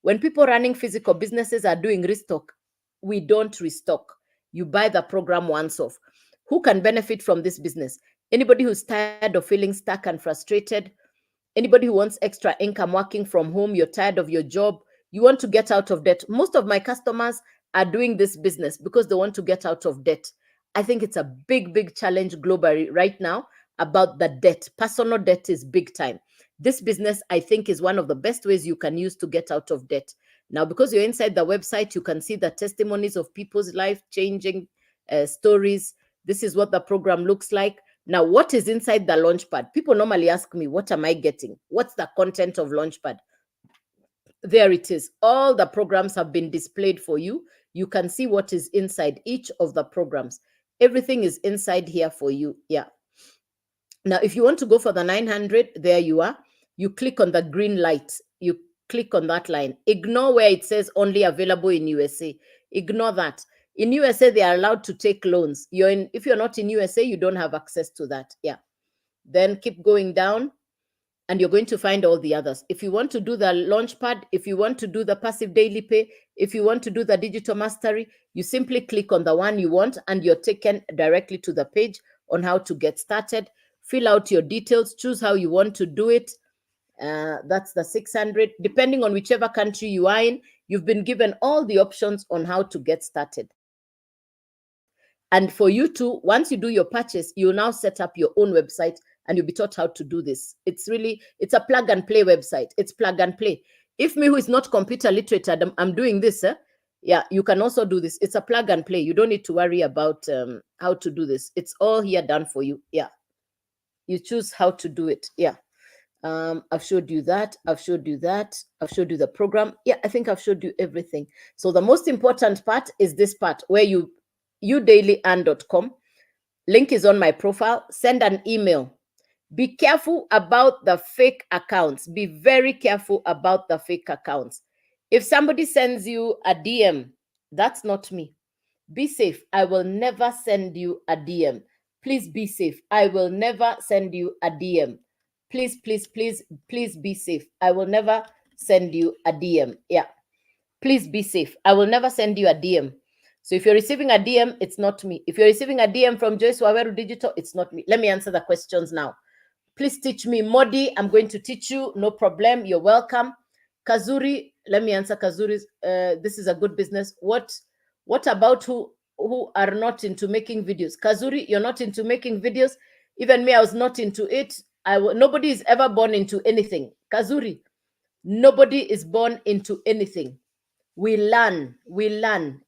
When people running physical businesses are doing restock, we don't restock. You buy the program once off. Who can benefit from this business? Anybody who's tired of feeling stuck and frustrated. Anybody who wants extra income working from home, you're tired of your job, you want to get out of debt. Most of my customers are doing this business because they want to get out of debt. I think it's a big, big challenge globally right now about the debt. Personal debt is big time. This business, I think, is one of the best ways you can use to get out of debt. Now, because you're inside the website, you can see the testimonies of people's life-changing stories. This is what the program looks like. Now, what is inside the Launchpad? People normally ask me, what am I getting? What's the content of Launchpad? There it is. All the programs have been displayed for you. You can see what is inside each of the programs. Everything is inside here for you. Yeah. Now, if you want to go for the 900, there you are. You click on the green light. You click on that line. Ignore where it says only available in USA. Ignore that. In USA, they are allowed to take loans. If you're not in USA, you don't have access to that. Yeah. Then keep going down, and you're going to find all the others. If you want to do the Launchpad, if you want to do the passive daily pay, if you want to do the digital mastery, you simply click on the one you want, and you're taken directly to the page on how to get started. Fill out your details, choose how you want to do it. That's the 600. Depending on whichever country you are in, you've been given all the options on how to get started. And for you to, once you do your purchase, you now set up your own website and you'll be taught how to do this. It's a plug and play website. It's plug and play. If me, who is not computer literate, I'm doing this, yeah, you can also do this. It's a plug and play. You don't need to worry about how to do this. It's all here done for you. Yeah. You choose how to do it. Yeah. I've showed you that. I've showed you that. I've showed you the program. Yeah, I think I've showed you everything. So the most important part is this part where youdailyearn.com. Link is on my profile. Send an email. Be careful about the fake accounts. Be very careful about the fake accounts. If somebody sends you a DM, that's not me. Be safe. I will never send you a DM. Please be safe. I will never send you a DM. Please, please, please, please be safe. I will never send you a DM. Yeah. Please be safe. I will never send you a DM. So if you're receiving a DM, it's not me. If you're receiving a DM from Joyce Waweru Digital, it's not me. Let me answer the questions now. Please teach me. Modi, I'm going to teach you. No problem. You're welcome. Kazuri, let me answer Kazuri's. This is a good business. What about who are not into making videos? Kazuri, you're not into making videos. Even me, I was not into it. Nobody is ever born into anything. Kazuri, nobody is born into anything. We learn.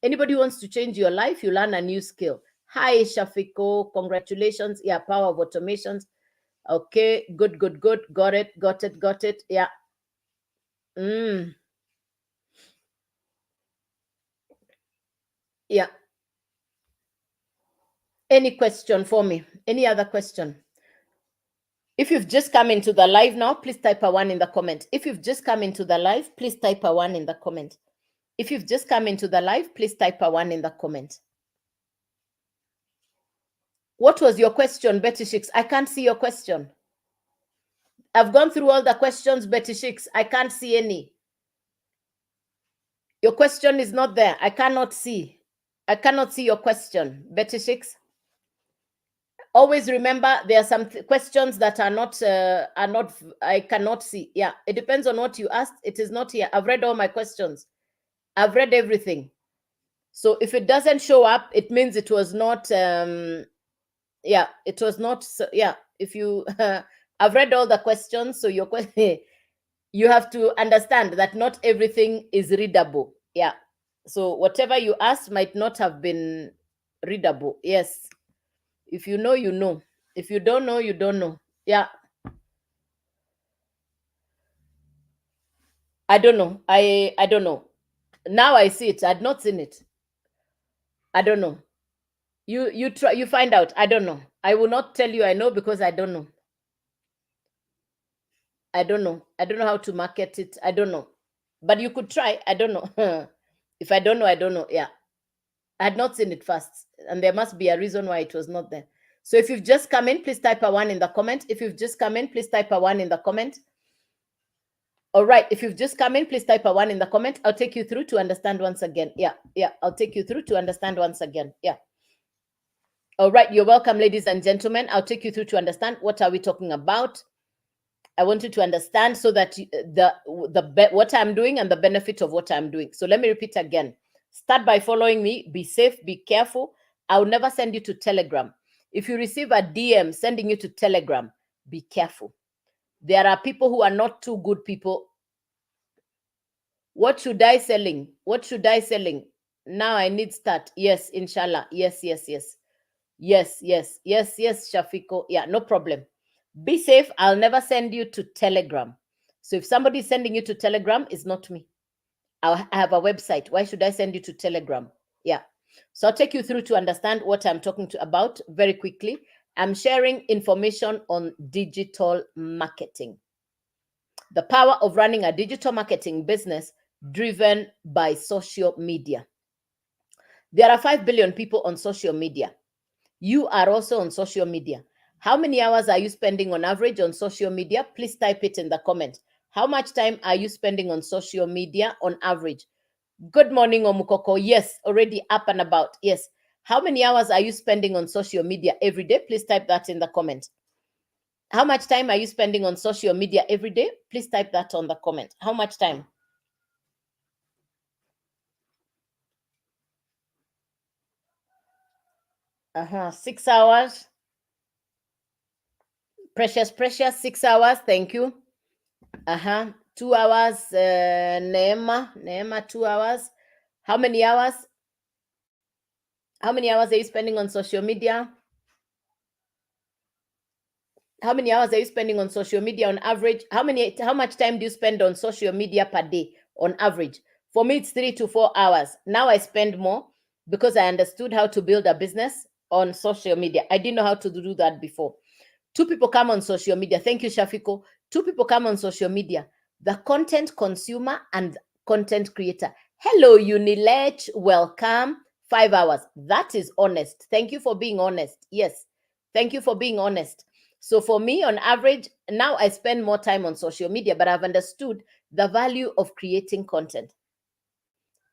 Anybody who wants to change your life, you learn a new skill. Hi, Shafiko. Congratulations. Yeah, power of automations. Okay, good. Got it. Yeah. Yeah. Any question for me? Any other question? If you've just come into the live now, please type a 1 in the comment. If you've just come into the live, please type a 1 in the comment. If you've just come into the live, please type a 1 in the comment. What was your question, Betty Shix? I can't see your question. I've gone through all the questions, Betty Shix. I can't see any. Your question is not there. I cannot see. I cannot see your question, Betty Shix. Always remember, there are some questions that are not, I cannot see. Yeah, it depends on what you asked. It is not here. I've read all my questions. I've read everything. So if it doesn't show up, it means it was not, yeah, it was not, yeah, if you, I've read all the questions. So your question, you have to understand that not everything is readable. Yeah. So whatever you asked might not have been readable. Yes. If you know, you know. If you don't know, you don't know. Yeah. I don't know. I don't know. Now I see it. I'd not seen it. I don't know. You try, you find out. I don't know. I will not tell you I know because I don't know. I don't know. I don't know how to market it. I don't know. But you could try. I don't know. If I don't know, I don't know. Yeah. I had not seen it first. And there must be a reason why it was not there. So if you've just come in, please type a 1 in the comment. If you've just come in, please type a 1 in the comment. All right. If you've just come in, please type a 1 in the comment. I'll take you through to understand once again. Yeah. Yeah. I'll take you through to understand once again. Yeah. All right. You're welcome, ladies and gentlemen. I'll take you through to understand what are we talking about. I want you to understand so that what I'm doing and the benefit of what I'm doing. So let me repeat again. Start by following me. Be safe. Be careful. I'll never send you to Telegram. If you receive a DM sending you to Telegram, be careful. There are people who are not too good people. What should I selling? What should I selling? Now I need start. Yes, inshallah. Yes, yes, yes. Yes, yes, yes, yes, Shafiko. Yeah, no problem. Be safe. I'll never send you to Telegram. So if somebody is sending you to Telegram, it's not me. I have a website. Why should I send you to Telegram? Yeah. So I'll take you through to understand what I'm talking about very quickly. I'm sharing information on digital marketing. The power of running a digital marketing business driven by social media. There are 5 billion people on social media. You are also on social media. How many hours are you spending on average on social media? Please type it in the comment. How much time are you spending on social media on average? Good morning, Omukoko. Yes, already up and about. Yes. How many hours are you spending on social media every day? Please type that in the comment. How much time are you spending on social media every day? Please type that on the comment. How much time? Uh-huh. 6 hours. Precious, 6 hours. Thank you. Uh-huh. 2 hours. Neema, 2 hours. How many hours? How many hours are you spending on social media? How many hours are you spending on social media on average? How much time do you spend on social media per day on average? For me, it's 3 to 4 hours. Now I spend more because I understood how to build a business on social media. I didn't know how to do that before. 2 people come on social media. Thank you, Shafiko. 2 people come on social media. The content consumer and content creator. Hello, Unilech. Welcome. 5 hours. That is honest. Thank you for being honest. Yes. Thank you for being honest. So for me, on average, now I spend more time on social media, but I've understood the value of creating content.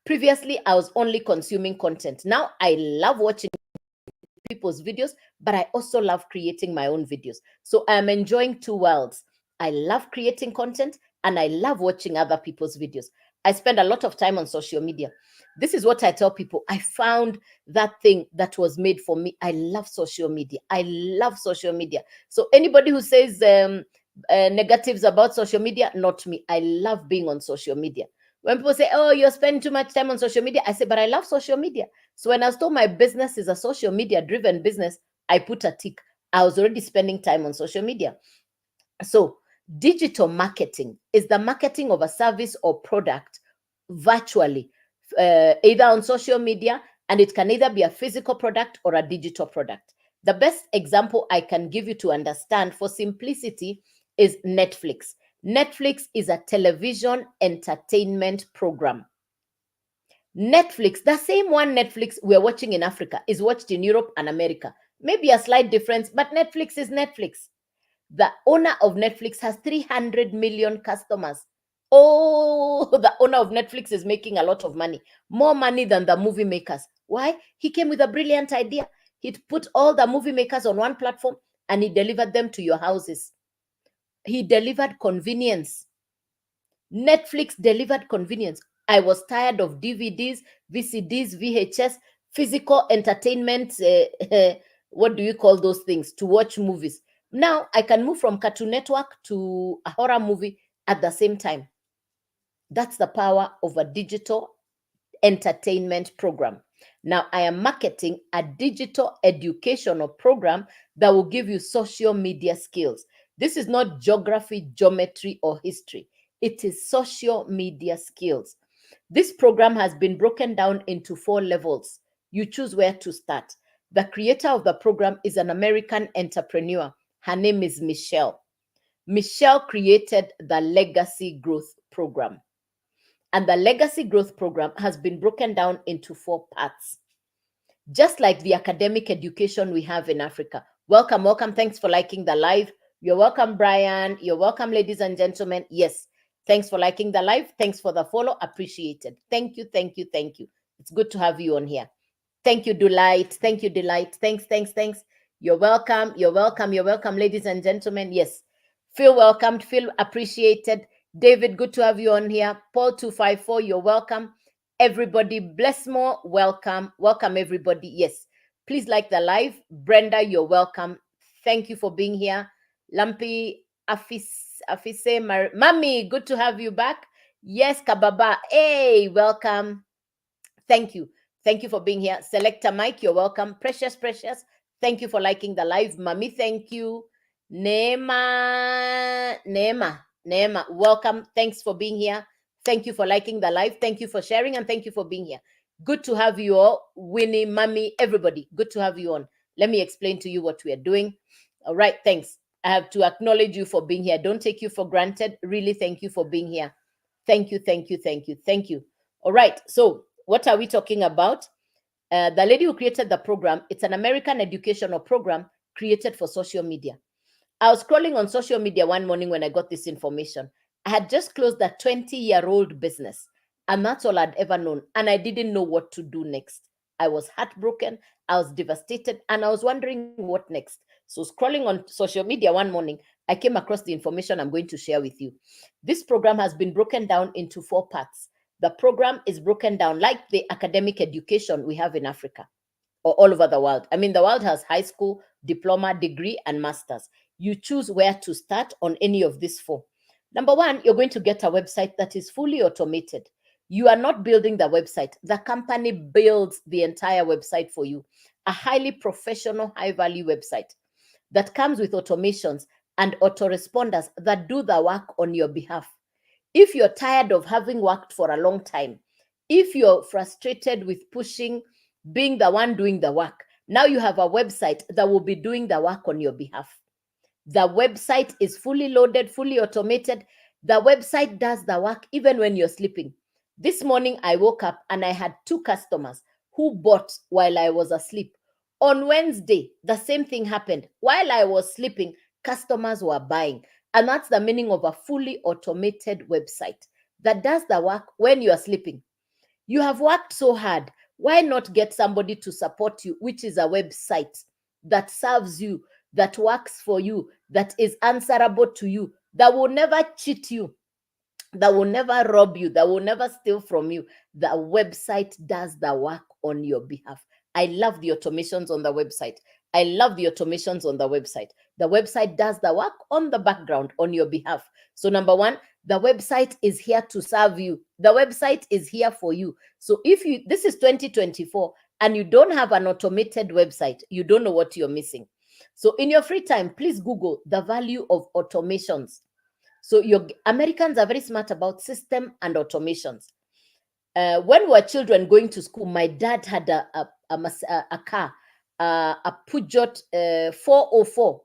Previously, I was only consuming content. Now I love watching people's videos, but I also love creating my own videos. So I'm enjoying 2 worlds. I love creating content and I love watching other people's videos. I spend a lot of time on social media. This is what I tell people. I found that thing that was made for me. I love social media. I love social media. So anybody who says negatives about social media, not me. I love being on social media. When people say, oh, you're spending too much time on social media, I say, but I love social media. So when I was told my business is a social media driven business, I put a tick. I was already spending time on social media. So digital marketing is the marketing of a service or product virtually, either on social media, and it can either be a physical product or a digital product. The best example I can give you to understand for simplicity is Netflix. Netflix is a television entertainment program. Netflix, the same one Netflix we're watching in Africa, is watched in Europe and America. Maybe a slight difference, but Netflix is Netflix. The owner of Netflix has 300 million customers. Oh, the owner of Netflix is making a lot of money, more money than the movie makers. Why? He came with a brilliant idea. He'd put all the movie makers on one platform and he delivered them to your houses. He delivered convenience. Netflix delivered convenience. I was tired of DVDs, VCDs, VHS, physical entertainment. What do you call those things? To watch movies. Now I can move from Cartoon Network to a horror movie at the same time. That's the power of a digital entertainment program. Now, I am marketing a digital educational program that will give you social media skills. This is not geography, geometry, or history. It is social media skills. This program has been broken down into 4 levels. You choose where to start. The creator of the program is an American entrepreneur. Her name is Michelle. Michelle created the Legacy Growth Program. And the Legacy Growth Program has been broken down into 4 parts. Just like the academic education we have in Africa. Welcome, welcome. Thanks for liking the live. You're welcome, Brian. You're welcome, ladies and gentlemen. Yes, thanks for liking the live. Thanks for the follow. Appreciated. Thank you, thank you, thank you. It's good to have you on here. Thank you, Delight. Thank you, Delight. Thanks, thanks, thanks. You're welcome. You're welcome. You're welcome, ladies and gentlemen. Yes, feel welcomed, feel appreciated. David, good to have you on here. Paul 254, you're welcome. Everybody, Blessmore, welcome. Welcome, everybody. Yes, please like the live. Brenda, you're welcome. Thank you for being here. Lumpy, Afise, Mami, good to have you back. Yes, Kababa, hey, welcome. Thank you. Thank you for being here. Selector Mike, you're welcome. Precious, Precious, thank you for liking the live. Mami, thank you. Neema, welcome. Thanks for being here. Thank you for liking the live. Thank you for sharing, and thank you for being here. Good to have you all. Winnie, Mami, everybody, good to have you on. Let me explain to you what we are doing. All right, thanks. I have to acknowledge you for being here. Don't take you for granted. Really, thank you for being here. Thank you, thank you, thank you, thank you. All right, so what are we talking about? The lady who created the program, it's an American educational program created for social media. I was scrolling on social media one morning when I got this information. I had just closed a 20-year-old business, and that's all I'd ever known. And I didn't know what to do next. I was heartbroken, I was devastated, and I was wondering what next. So scrolling on social media one morning, I came across the information I'm going to share with you. This program has been broken down into 4 parts. The program is broken down like the academic education we have in Africa or all over the world. I mean, the world has high school, diploma, degree, and master's. You choose where to start on any of these 4. Number 1, you're going to get a website that is fully automated. You are not building the website. The company builds the entire website for you. A highly professional, high-value website that comes with automations and autoresponders that do the work on your behalf. If you're tired of having worked for a long time, if you're frustrated with pushing, being the one doing the work, now you have a website that will be doing the work on your behalf. The website is fully loaded, fully automated. The website does the work even when you're sleeping. This morning, I woke up and I had 2 customers who bought while I was asleep. On Wednesday, the same thing happened. While I was sleeping, customers were buying. And that's the meaning of a fully automated website that does the work when you are sleeping. You have worked so hard. Why not get somebody to support you, which is a website that serves you, that works for you, that is answerable to you, that will never cheat you, that will never rob you, that will never steal from you. The website does the work on your behalf. I love the automations on the website. I love the automations on the website. The website does the work on the background on your behalf. So number 1, the website is here to serve you. The website is here for you. So if you, this is 2024 and you don't have an automated website, you don't know what you're missing. So in your free time, please Google the value of automations. So your Americans are very smart about system and automations. When we were children going to school, my dad had a car, a Peugeot 404.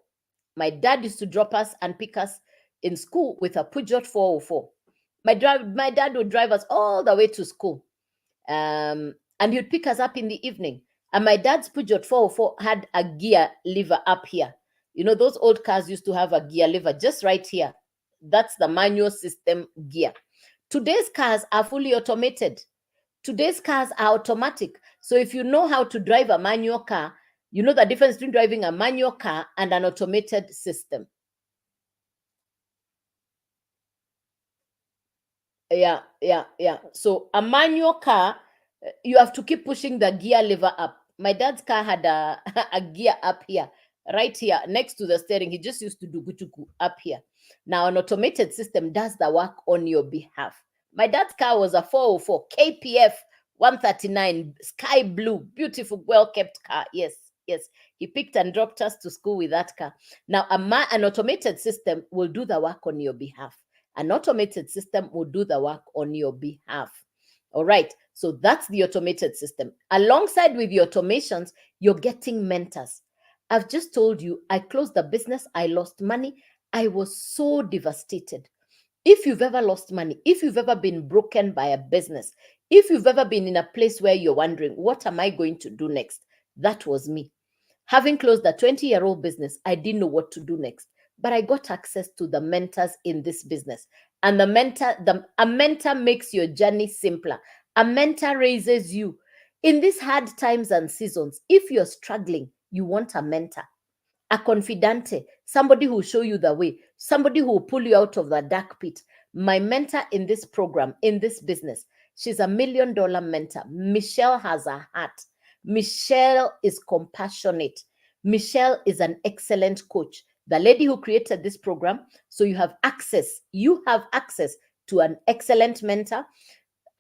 My dad used to drop us and pick us in school with a Peugeot 404. My dad would drive us all the way to school, and he'd pick us up in the evening. And my dad's Peugeot 404 had a gear lever up here. You know, those old cars used to have a gear lever just right here. That's the manual system gear. Today's cars are fully automated. Today's cars are automatic. So if you know how to drive a manual car, you know the difference between driving a manual car and an automated system. Yeah. So a manual car, you have to keep pushing the gear lever up. My dad's car had a gear up here, right here, next to the steering. He just used to do guchuku up here. Now, an automated system does the work on your behalf. My dad's car was a 404 KPF 139 sky blue, beautiful, well-kept car. Yes, yes. He picked and dropped us to school with that car. Now, an automated system will do the work on your behalf. An automated system will do the work on your behalf. All right. So that's the automated system. Alongside with the automations, you're getting mentors. I've just told you, I closed the business, I lost money. I was so devastated. If you've ever lost money, if you've ever been broken by a business, if you've ever been in a place where you're wondering, what am I going to do next? That was me. Having closed a 20-year-old business, I didn't know what to do next. But I got access to the mentors in this business. And a mentor makes your journey simpler. A mentor raises you. In these hard times and seasons, if you're struggling, you want a mentor. A confidante, somebody who will show you the way, somebody who will pull you out of the dark pit. My mentor in this program, in this business, she's $1 million mentor. Michelle has a heart. Michelle is compassionate. Michelle is an excellent coach. The lady who created this program, so you have access to an excellent mentor,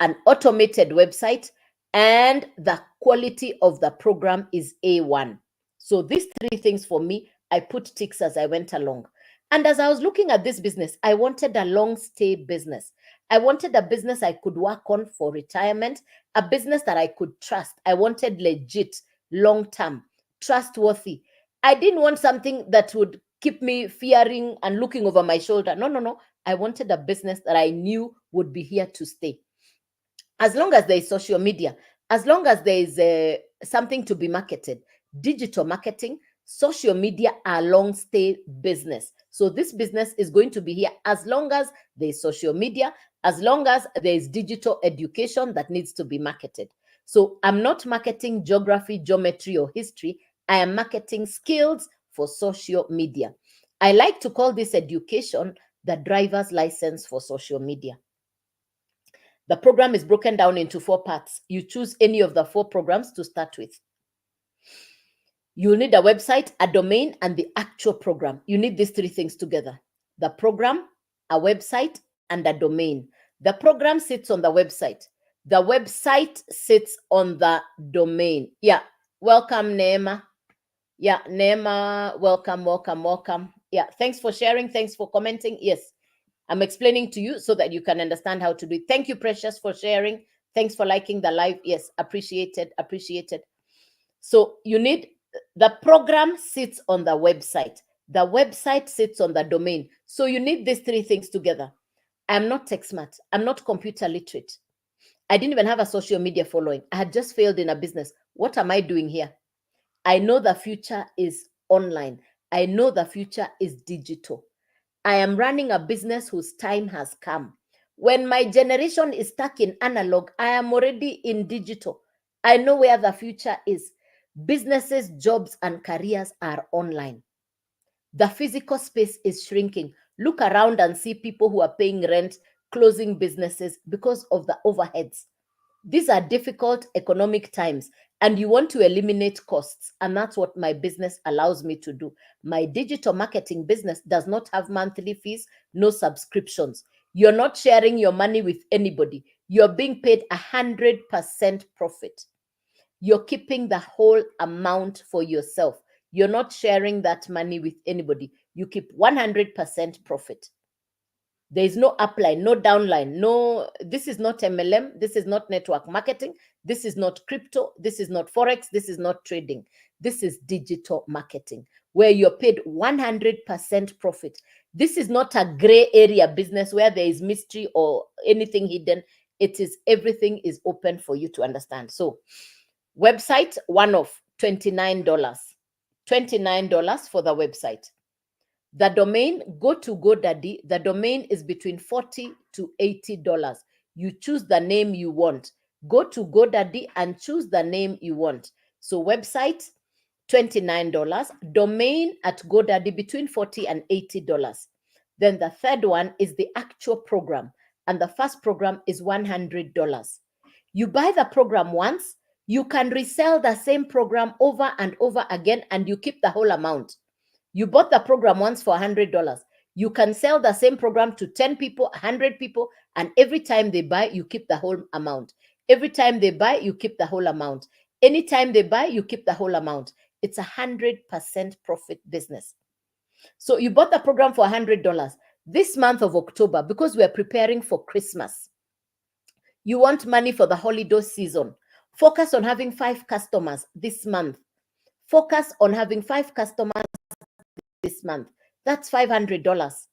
an automated website, and the quality of the program is A1. So these 3 things for me, I put ticks as I went along. And as I was looking at this business, I wanted a long stay business. I wanted a business I could work on for retirement, a business that I could trust. I wanted legit, long-term, trustworthy. I didn't want something that would keep me fearing and looking over my shoulder. No. I wanted a business that I knew would be here to stay. As long as there is social media, as long as there is something to be marketed, digital marketing, social media are long stay business. So this business is going to be here as long as there is social media, as long as there is digital education that needs to be marketed. So I'm not marketing geography, geometry, or history. I am marketing skills for social media. I like to call this education the driver's license for social media. The program is broken down into 4 parts. You choose any of the 4 programs to start with. You'll need a website, a domain, and the actual program. You need these 3 things together. The program, a website, and a domain. The program sits on the website. The website sits on the domain. Yeah. Welcome, Neema. Yeah, Neema, welcome. Yeah, thanks for sharing. Thanks for commenting. Yes, I'm explaining to you so that you can understand how to do it. Thank you, Precious, for sharing. Thanks for liking the live. Yes, appreciated. So you need, the program sits on the website. The website sits on the domain. So you need these 3 things together. I'm not tech smart. I'm not computer literate. I didn't even have a social media following. I had just failed in a business. What am I doing here? I know the future is online. I know the future is digital. I am running a business whose time has come. When my generation is stuck in analog, I am already in digital. I know where the future is. Businesses, jobs, and careers are online. The physical space is shrinking. Look around and see people who are paying rent, closing businesses because of the overheads. These are difficult economic times, and you want to eliminate costs. And that's what my business allows me to do. My digital marketing business does not have monthly fees, no subscriptions. You're not sharing your money with anybody. You're being paid 100% profit. You're keeping the whole amount for yourself. You're not sharing that money with anybody. You keep 100% profit. There is no upline, no downline, no, this is not MLM, this is not network marketing, this is not crypto, this is not Forex, this is not trading. This is digital marketing where you're paid 100% profit. This is not a gray area business where there is mystery or anything hidden. It is, everything is open for you to understand. So website, one off, $29. $29 for the website. The domain, go to GoDaddy. The domain is between $40 to $80. You choose the name you want. Go to GoDaddy and choose the name you want. So website, $29. Domain at GoDaddy between $40 and $80. Then the third one is the actual program. And the first program is $100. You buy the program once, you can resell the same program over and over again, and you keep the whole amount. You bought the program once for $100. You can sell the same program to 10 people, 100 people, and every time they buy, you keep the whole amount. Every time they buy, you keep the whole amount. Anytime they buy, you keep the whole amount. It's 100% profit business. So you bought the program for $100. This month of October, because we're preparing for Christmas, you want money for the holiday season. Focus on having 5 customers this month. Focus on having 5 customers this month. That's $500.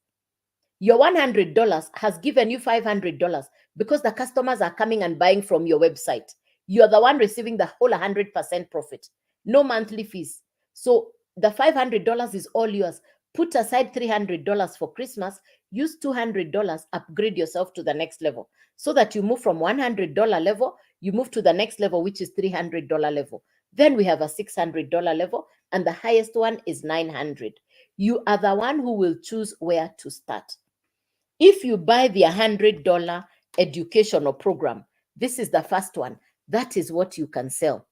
Your $100 has given you $500 because the customers are coming and buying from your website. You're the one receiving the whole 100% profit. No monthly fees. So the $500 is all yours. Put aside $300 for Christmas. Use $200. Upgrade yourself to the next level so that you move from $100 level, you move to the next level, which is $300 level. Then we have a $600 level, and the highest one is $900. You are the one who will choose where to start. If you buy the $100 educational program, this is the first one. That is what you can sell.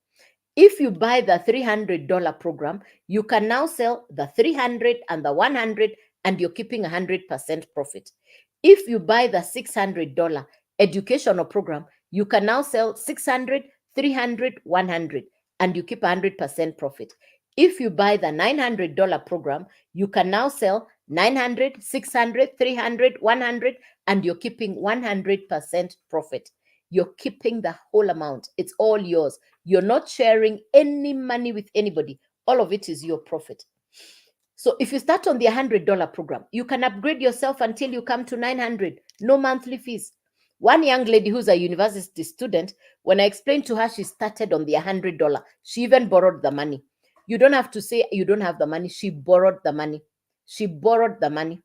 If you buy the $300 program, you can now sell the 300 and the 100, and you're keeping 100% profit. If you buy the $600 educational program, you can now sell 600, 300, 100, and you keep 100% profit. If you buy the $900 program, you can now sell 900, 600, 300, 100, and you're keeping 100% profit. You're keeping the whole amount. It's all yours. You're not sharing any money with anybody. All of it is your profit. So if you start on the $100 program, you can upgrade yourself until you come to 900. No monthly fees. One young lady who's a university student, when I explained to her she started on the $100, she even borrowed the money. You don't have to say you don't have the money. She borrowed the money. She borrowed the money.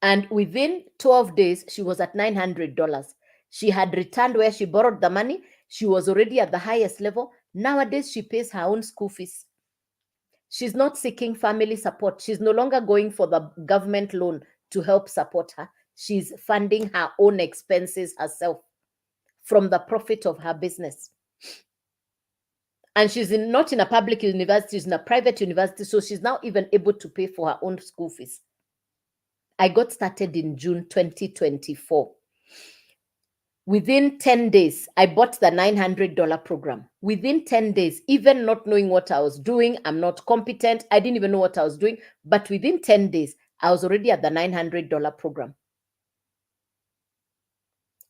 And within 12 days, she was at $900. She had returned where she borrowed the money. She was already at the highest level. Nowadays, she pays her own school fees. She's not seeking family support. She's no longer going for the government loan to help support her. She's funding her own expenses herself from the profit of her business. And she's not in a public university, she's in a private university. So she's now even able to pay for her own school fees. I got started in June 2024. Within 10 days, I bought the $900 program. Within 10 days, even not knowing what I was doing, I'm not competent, I didn't even know what I was doing. But within 10 days, I was already at the $900 program.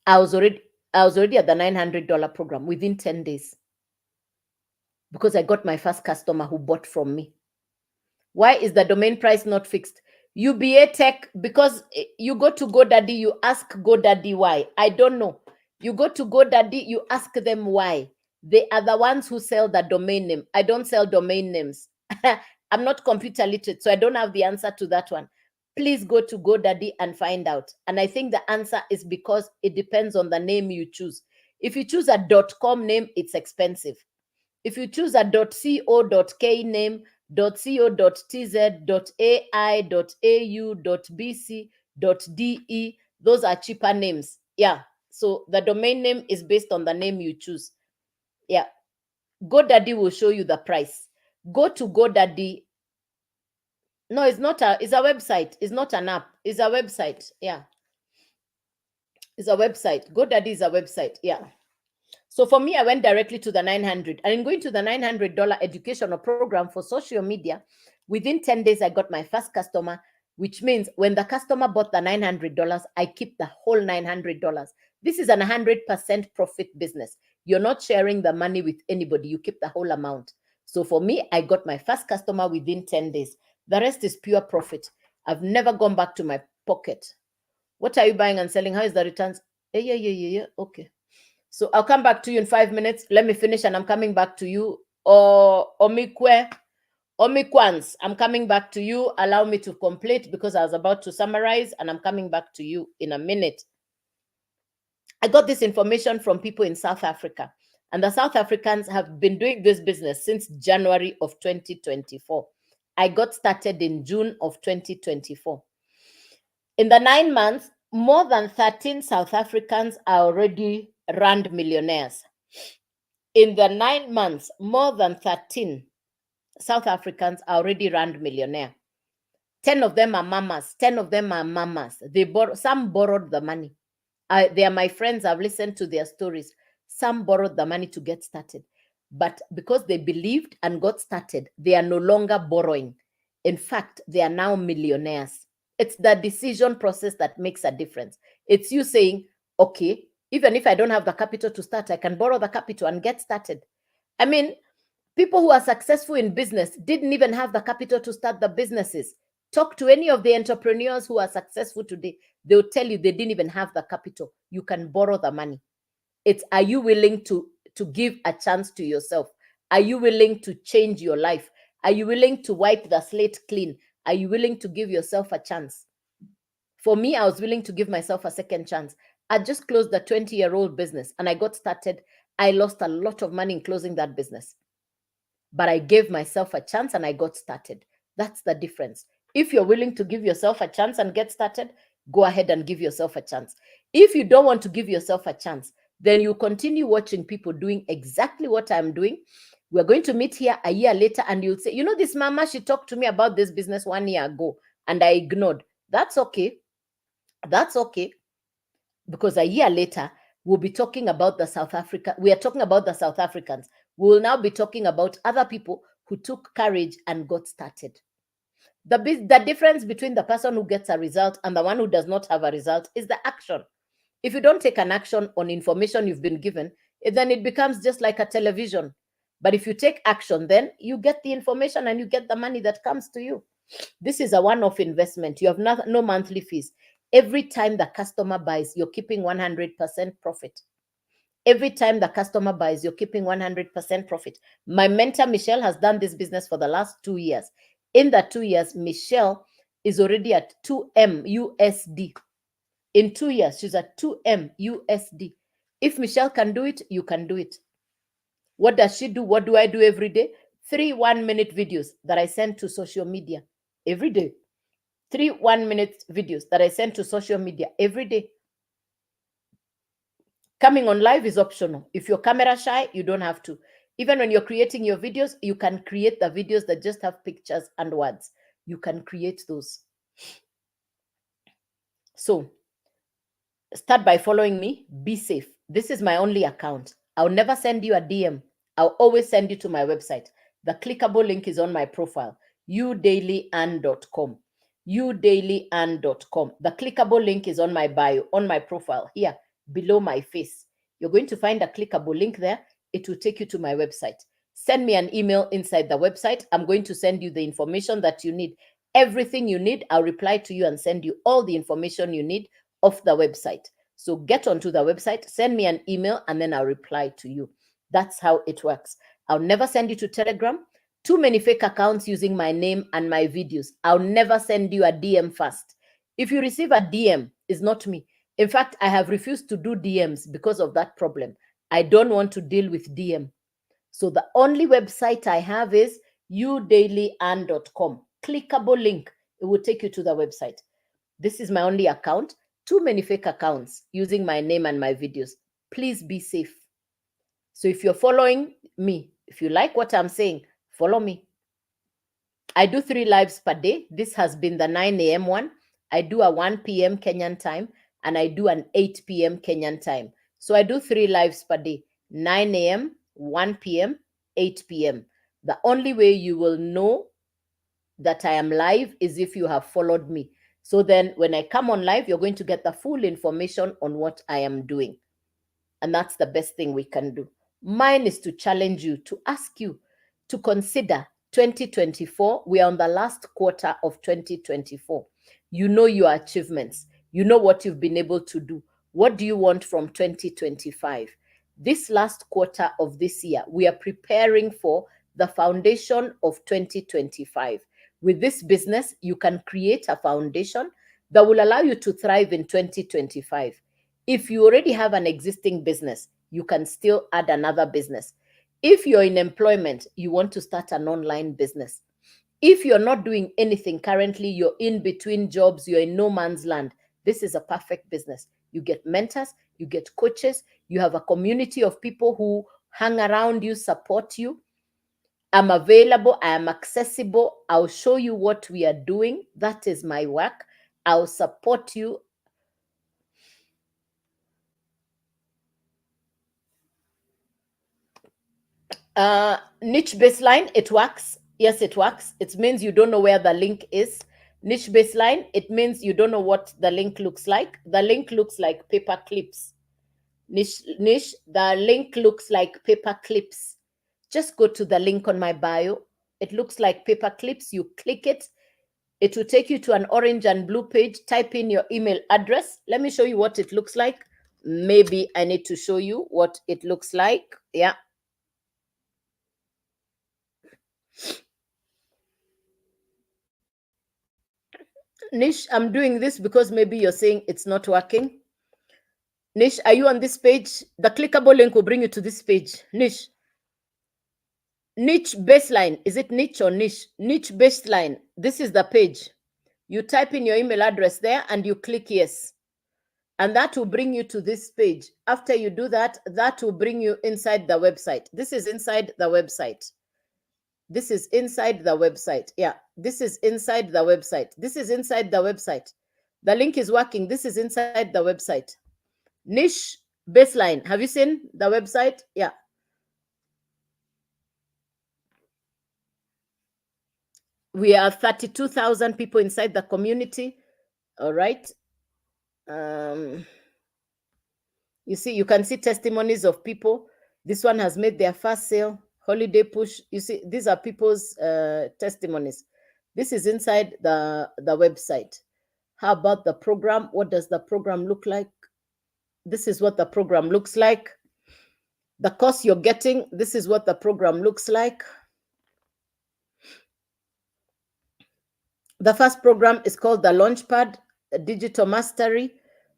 I was already at the $900 program within 10 days. Because I got my first customer who bought from me. Why is the domain price not fixed? UBA Tech, because you go to GoDaddy, you ask GoDaddy why. I don't know. You go to GoDaddy, you ask them why. They are the ones who sell the domain name. I don't sell domain names. I'm not computer literate, so I don't have the answer to that one. Please go to GoDaddy and find out. And I think the answer is because it depends on the name you choose. If you choose a .com name, it's expensive. If you choose a .co.k name, .co.tz, .ai, .au, .bc, .de, those are cheaper names. Yeah. So the domain name is based on the name you choose. Yeah. GoDaddy will show you the price. Go to GoDaddy. No, it's not it's a website. It's not an app. It's a website. Yeah. It's a website. GoDaddy is a website. Yeah. So for me, I went directly to the 900. And in going to the $900 educational program for social media, within 10 days, I got my first customer, which means when the customer bought the $900, I keep the whole $900. This is an 100% profit business. You're not sharing the money with anybody. You keep the whole amount. So for me, I got my first customer within 10 days. The rest is pure profit. I've never gone back to my pocket. What are you buying and selling? How is the returns? Yeah. Okay. So I'll come back to you in 5 minutes. Let me finish and I'm coming back to you. Or Omiquans, I'm coming back to you. Allow me to complete because I was about to summarize and I'm coming back to you in a minute. I got this information from people in South Africa, and the South Africans have been doing this business since January of 2024. I got started in June of 2024. In the 9 months, more than 13 South Africans are already rand millionaires. In the 9 months, more than 13 South Africans are already rand millionaire. 10 of them are mamas. 10 of them are mamas. Some borrowed the money. They are my friends. I've listened to their stories. Some borrowed the money to get started. But because they believed and got started, they are no longer borrowing. In fact, they are now millionaires. It's the decision process that makes a difference. It's you saying, okay, even if I don't have the capital to start, I can borrow the capital and get started. I mean, people who are successful in business didn't even have the capital to start the businesses. Talk to any of the entrepreneurs who are successful today. They'll tell you they didn't even have the capital. You can borrow the money. It's, are you willing to give a chance to yourself? Are you willing to change your life? Are you willing to wipe the slate clean? Are you willing to give yourself a chance? For me, I was willing to give myself a second chance. I just closed the 20-year-old business and I got started. I lost a lot of money in closing that business, but I gave myself a chance and I got started. That's the difference. If you're willing to give yourself a chance and get started, go ahead and give yourself a chance. If you don't want to give yourself a chance, then you continue watching people doing exactly what I'm doing. We're going to meet here a year later and you'll say, you know, this mama, she talked to me about this business 1 year ago and I ignored. That's okay. That's okay. Because a year later, we'll be talking about the South Africa. We are talking about the South Africans. We will now be talking about other people who took courage and got started. The difference between the person who gets a result and the one who does not have a result is the action. If you don't take an action on information you've been given, then it becomes just like a television. But if you take action, then you get the information and you get the money that comes to you. This is a one-off investment. You have no monthly fees. Every time the customer buys, you're keeping 100% profit. Every time the customer buys, you're keeping 100% profit. My mentor, Michelle, has done this business for the last 2 years. In the 2 years, Michelle is already at 2M USD. In 2 years, she's at 2M USD. If Michelle can do it, you can do it. What does she do? What do I do every day? 3 1-minute videos that I send to social media every day. 3 1-minute videos that I send to social media every day. Coming on live is optional. If you're camera shy, you don't have to. Even when you're creating your videos, you can create the videos that just have pictures and words. You can create those. So start by following me. Be safe. This is my only account. I'll never send you a DM. I'll always send you to my website. The clickable link is on my profile, udailyand.com. udailyand.com. The clickable link is on my bio, on my profile here below my face. You're going to find a clickable link there. It will take you to my website. Send me an email inside the website. I'm going to send you the information that you need. Everything you need, I'll reply to you and send you all the information you need off the website. So get onto the website, send me an email, and then I'll reply to you. That's how it works. I'll never send you to Telegram. Too many fake accounts using my name and my videos. I'll never send you a DM first. If you receive a DM, it's not me. In fact, I have refused to do DMs because of that problem. I don't want to deal with DM. So the only website I have is udailyand.com. Clickable link. It will take you to the website. This is my only account. Too many fake accounts using my name and my videos. Please be safe. So if you're following me, if you like what I'm saying, follow me. I do 3 lives per day. This has been the 9 a.m. one. I do a 1 p.m. Kenyan time and I do an 8 p.m. Kenyan time. So I do 3 lives per day, 9 a.m., 1 p.m., 8 p.m. The only way you will know that I am live is if you have followed me. So then when I come on live, you're going to get the full information on what I am doing. And that's the best thing we can do. Mine is to challenge you, to ask you to consider 2024. We are on the last quarter of 2024. You know your achievements. You know what you've been able to do. What do you want from 2025? This last quarter of this year, we are preparing for the foundation of 2025. With this business, you can create a foundation that will allow you to thrive in 2025. If you already have an existing business, you can still add another business. If you're in employment, you want to start an online business. If you're not doing anything currently, you're in between jobs, you're in no man's land, this is a perfect business. You get mentors, you get coaches, you have a community of people who hang around you, support you. I'm available. I am accessible. I'll show you what we are doing. That is my work. I'll support you. Niche baseline, it works. Yes, it works. It means you don't know where the link is. Niche baseline, it means you don't know what the link looks like. The link looks like paper clips. Niche, the link looks like paper clips. Just go to the link on my bio. It looks like paper clips. You click it. It will take you to an orange and blue page. Type in your email address. Let me show you what it looks like. Maybe I need to show you what it looks like. Yeah. Nish, I'm doing this because maybe you're saying it's not working. Nish, are you on this page? The clickable link will bring you to this page. Nish. Niche baseline. Is it niche or niche? Niche baseline. This is the page. You type in your email address there and you click yes. And that will bring you to this page. After you do that, that will bring you inside the website. This is inside the website. This is inside the website. Yeah, this is inside the website. This is inside the website. The link is working. This is inside the website. Niche baseline. Have you seen the website? Yeah. We are 32,000 people inside the community. All right. You see, you can see testimonies of people. This one has made their first sale. Holiday push. You see, these are people's testimonies. This is inside the website. How about the program? What does the program look like? This is what the program looks like. The course you're getting, this is what the program looks like. The first program is called the Launchpad Digital Mastery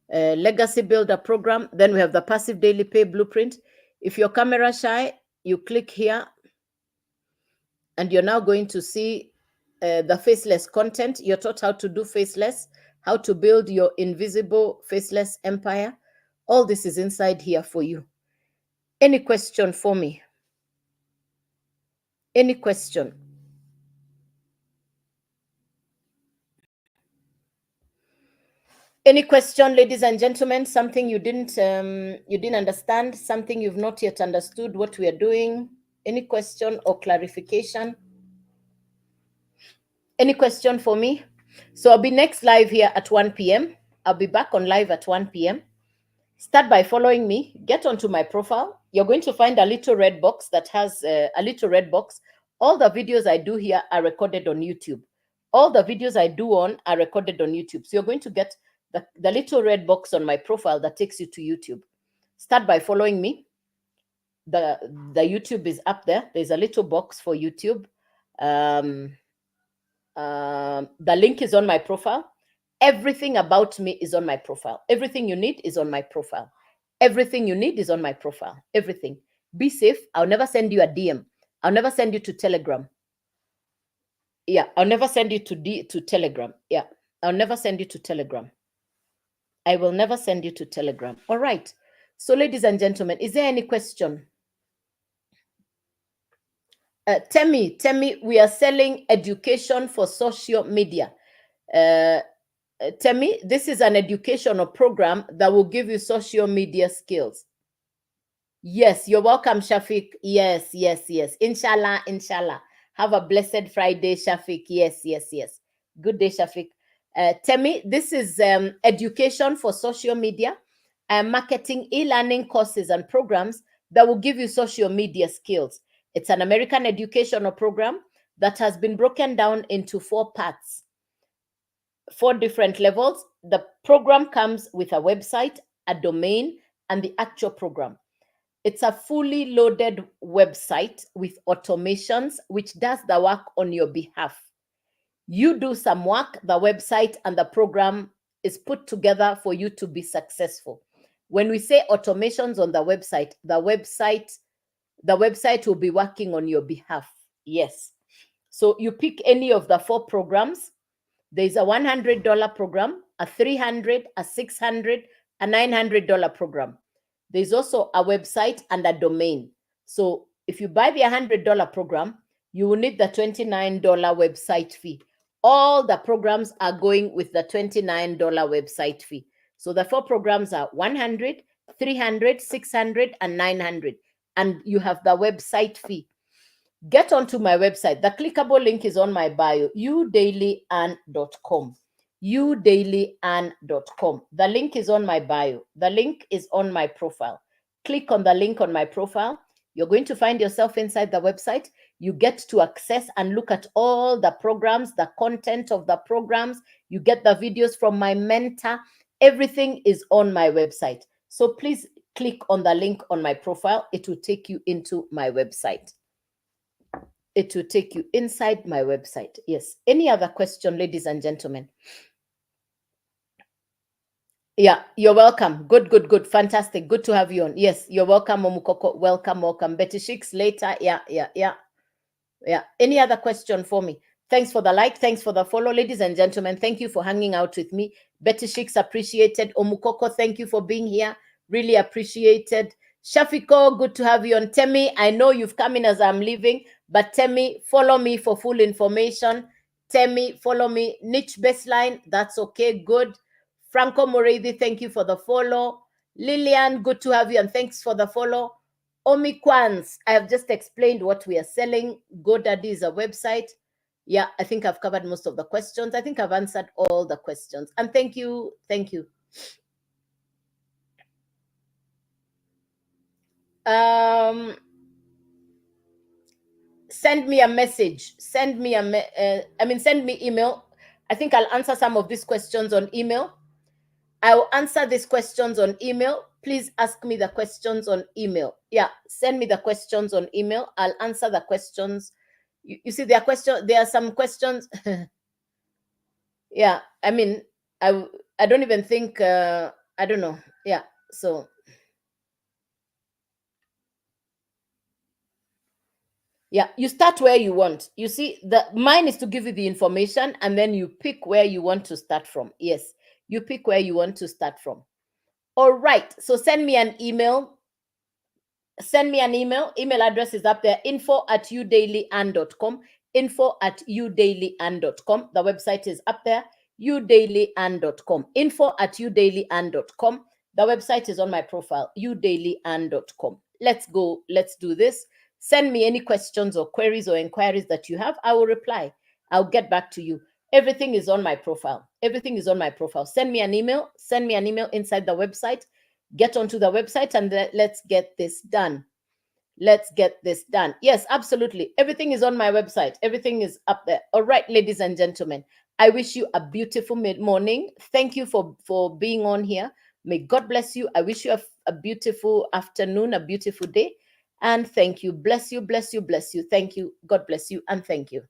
Legacy Builder Program. Then we have the Passive Daily Pay Blueprint. If you're camera shy, you click here and you're now going to see the faceless content. You're taught how to do faceless, how to build your invisible faceless empire. All this is inside here for you. Any question for me? Any question? Any question, ladies and gentlemen? Something you didn't understand? Something you've not yet understood what we are doing? Any question or clarification? Any question for me? So I'll be next live here at 1 p.m. I'll be back on live at 1 p.m. Start by following me. Get onto my profile. You're going to find a little red box that has a little red box. All the videos I do here are recorded on YouTube. All the videos I do on are recorded on YouTube. So you're going to get the little red box on my profile that takes you to YouTube. Start by following me. The YouTube is up there. There's a little box for YouTube. The link is on my profile. Everything about me is on my profile. Everything you need is on my profile. Everything you need is on my profile. Everything. Be safe. I'll never send you a DM. I'll never send you to Telegram. Yeah, I'll never send you to Telegram. Yeah, I'll never send you to Telegram. I will never send you to Telegram. All right. So, ladies and gentlemen, is there any question? Temi, we are selling education for social media. Temi, this is an educational program that will give you social media skills. Yes, you're welcome, Shafiq. Yes, yes, yes. Inshallah, inshallah. Have a blessed Friday, Shafiq. Yes, yes, yes. Good day, Shafiq. Temi, this is education for social media, marketing, e-learning courses and programs that will give you social media skills. It's an American educational program that has been broken down into 4 parts, 4 different levels. The program comes with a website, a domain, and the actual program. It's a fully loaded website with automations, which does the work on your behalf. You do some work, the website and the program is put together for you to be successful. When we say automations on the website will be working on your behalf. Yes. So you pick any of the 4 programs. There's a $100 program, a $300, a $600, a $900 program. There's also a website and a domain. So if you buy the $100 program, you will need the $29 website fee. All the programs are going with the $29 website fee. So the 4 programs are 100, 300, 600, and 900. And you have the website fee. Get onto my website. The clickable link is on my bio, udailyand.com. udailyand.com. The link is on my bio. The link is on my profile. Click on the link on my profile. You're going to find yourself inside the website. You get to access and look at all the programs, the content of the programs. You get the videos from my mentor. Everything is on my website. So please click on the link on my profile. It will take you into my website. It will take you inside my website. Yes. Any other question, ladies and gentlemen? Yeah, you're welcome. Good, good, good. Fantastic. Good to have you on. Yes, you're welcome, Omukoko. Welcome, welcome. Betty Shicks later. Yeah. Any other question for me? Thanks for the like. Thanks for the follow, ladies and gentlemen. Thank you for hanging out with me. Betty Shicks appreciated. Omukoko, thank you for being here. Really appreciated. Shafiko, good to have you on. Temi, I know you've come in as I'm leaving, but Temi, follow me for full information. Temi, follow me. Niche baseline, that's okay, good. Franco Moredi, thank you for the follow. Lillian, good to have you, and thanks for the follow. Omiquans, I have just explained what we are selling. GoDaddy is a website. Yeah, I think I've covered most of the questions. I think I've answered all the questions. And thank you. Thank you. Send me a message. Send me email. I think I'll answer some of these questions on email. I will answer these questions on email. Please ask me the questions on email. Yeah, send me the questions on email. I'll answer the questions. You see, there are some questions. Yeah, I mean, I don't even think, I don't know. Yeah, so. Yeah, you start where you want. You see, mine is to give you the information and then you pick where you want to start from. Yes, you pick where you want to start from. All right, so send me an email. Send me an email. Email address is up there, info@udailyand.com. info@udailyand.com. The website is up there, udailyand.com. info@udailyand.com. The website is on my profile, udailyand.com. Let's go. Let's do this. Send me any questions or queries or inquiries that you have. I will reply. I'll get back to you. Everything is on my profile. Everything is on my profile. Send me an email. Send me an email inside the website. Get onto the website and let's get this done. Let's get this done. Yes, absolutely. Everything is on my website. Everything is up there. All right, ladies and gentlemen, I wish you a beautiful morning. Thank you for being on here. May God bless you. I wish you a beautiful afternoon, a beautiful day. And thank you. Bless you, bless you, bless you. Thank you. God bless you and thank you.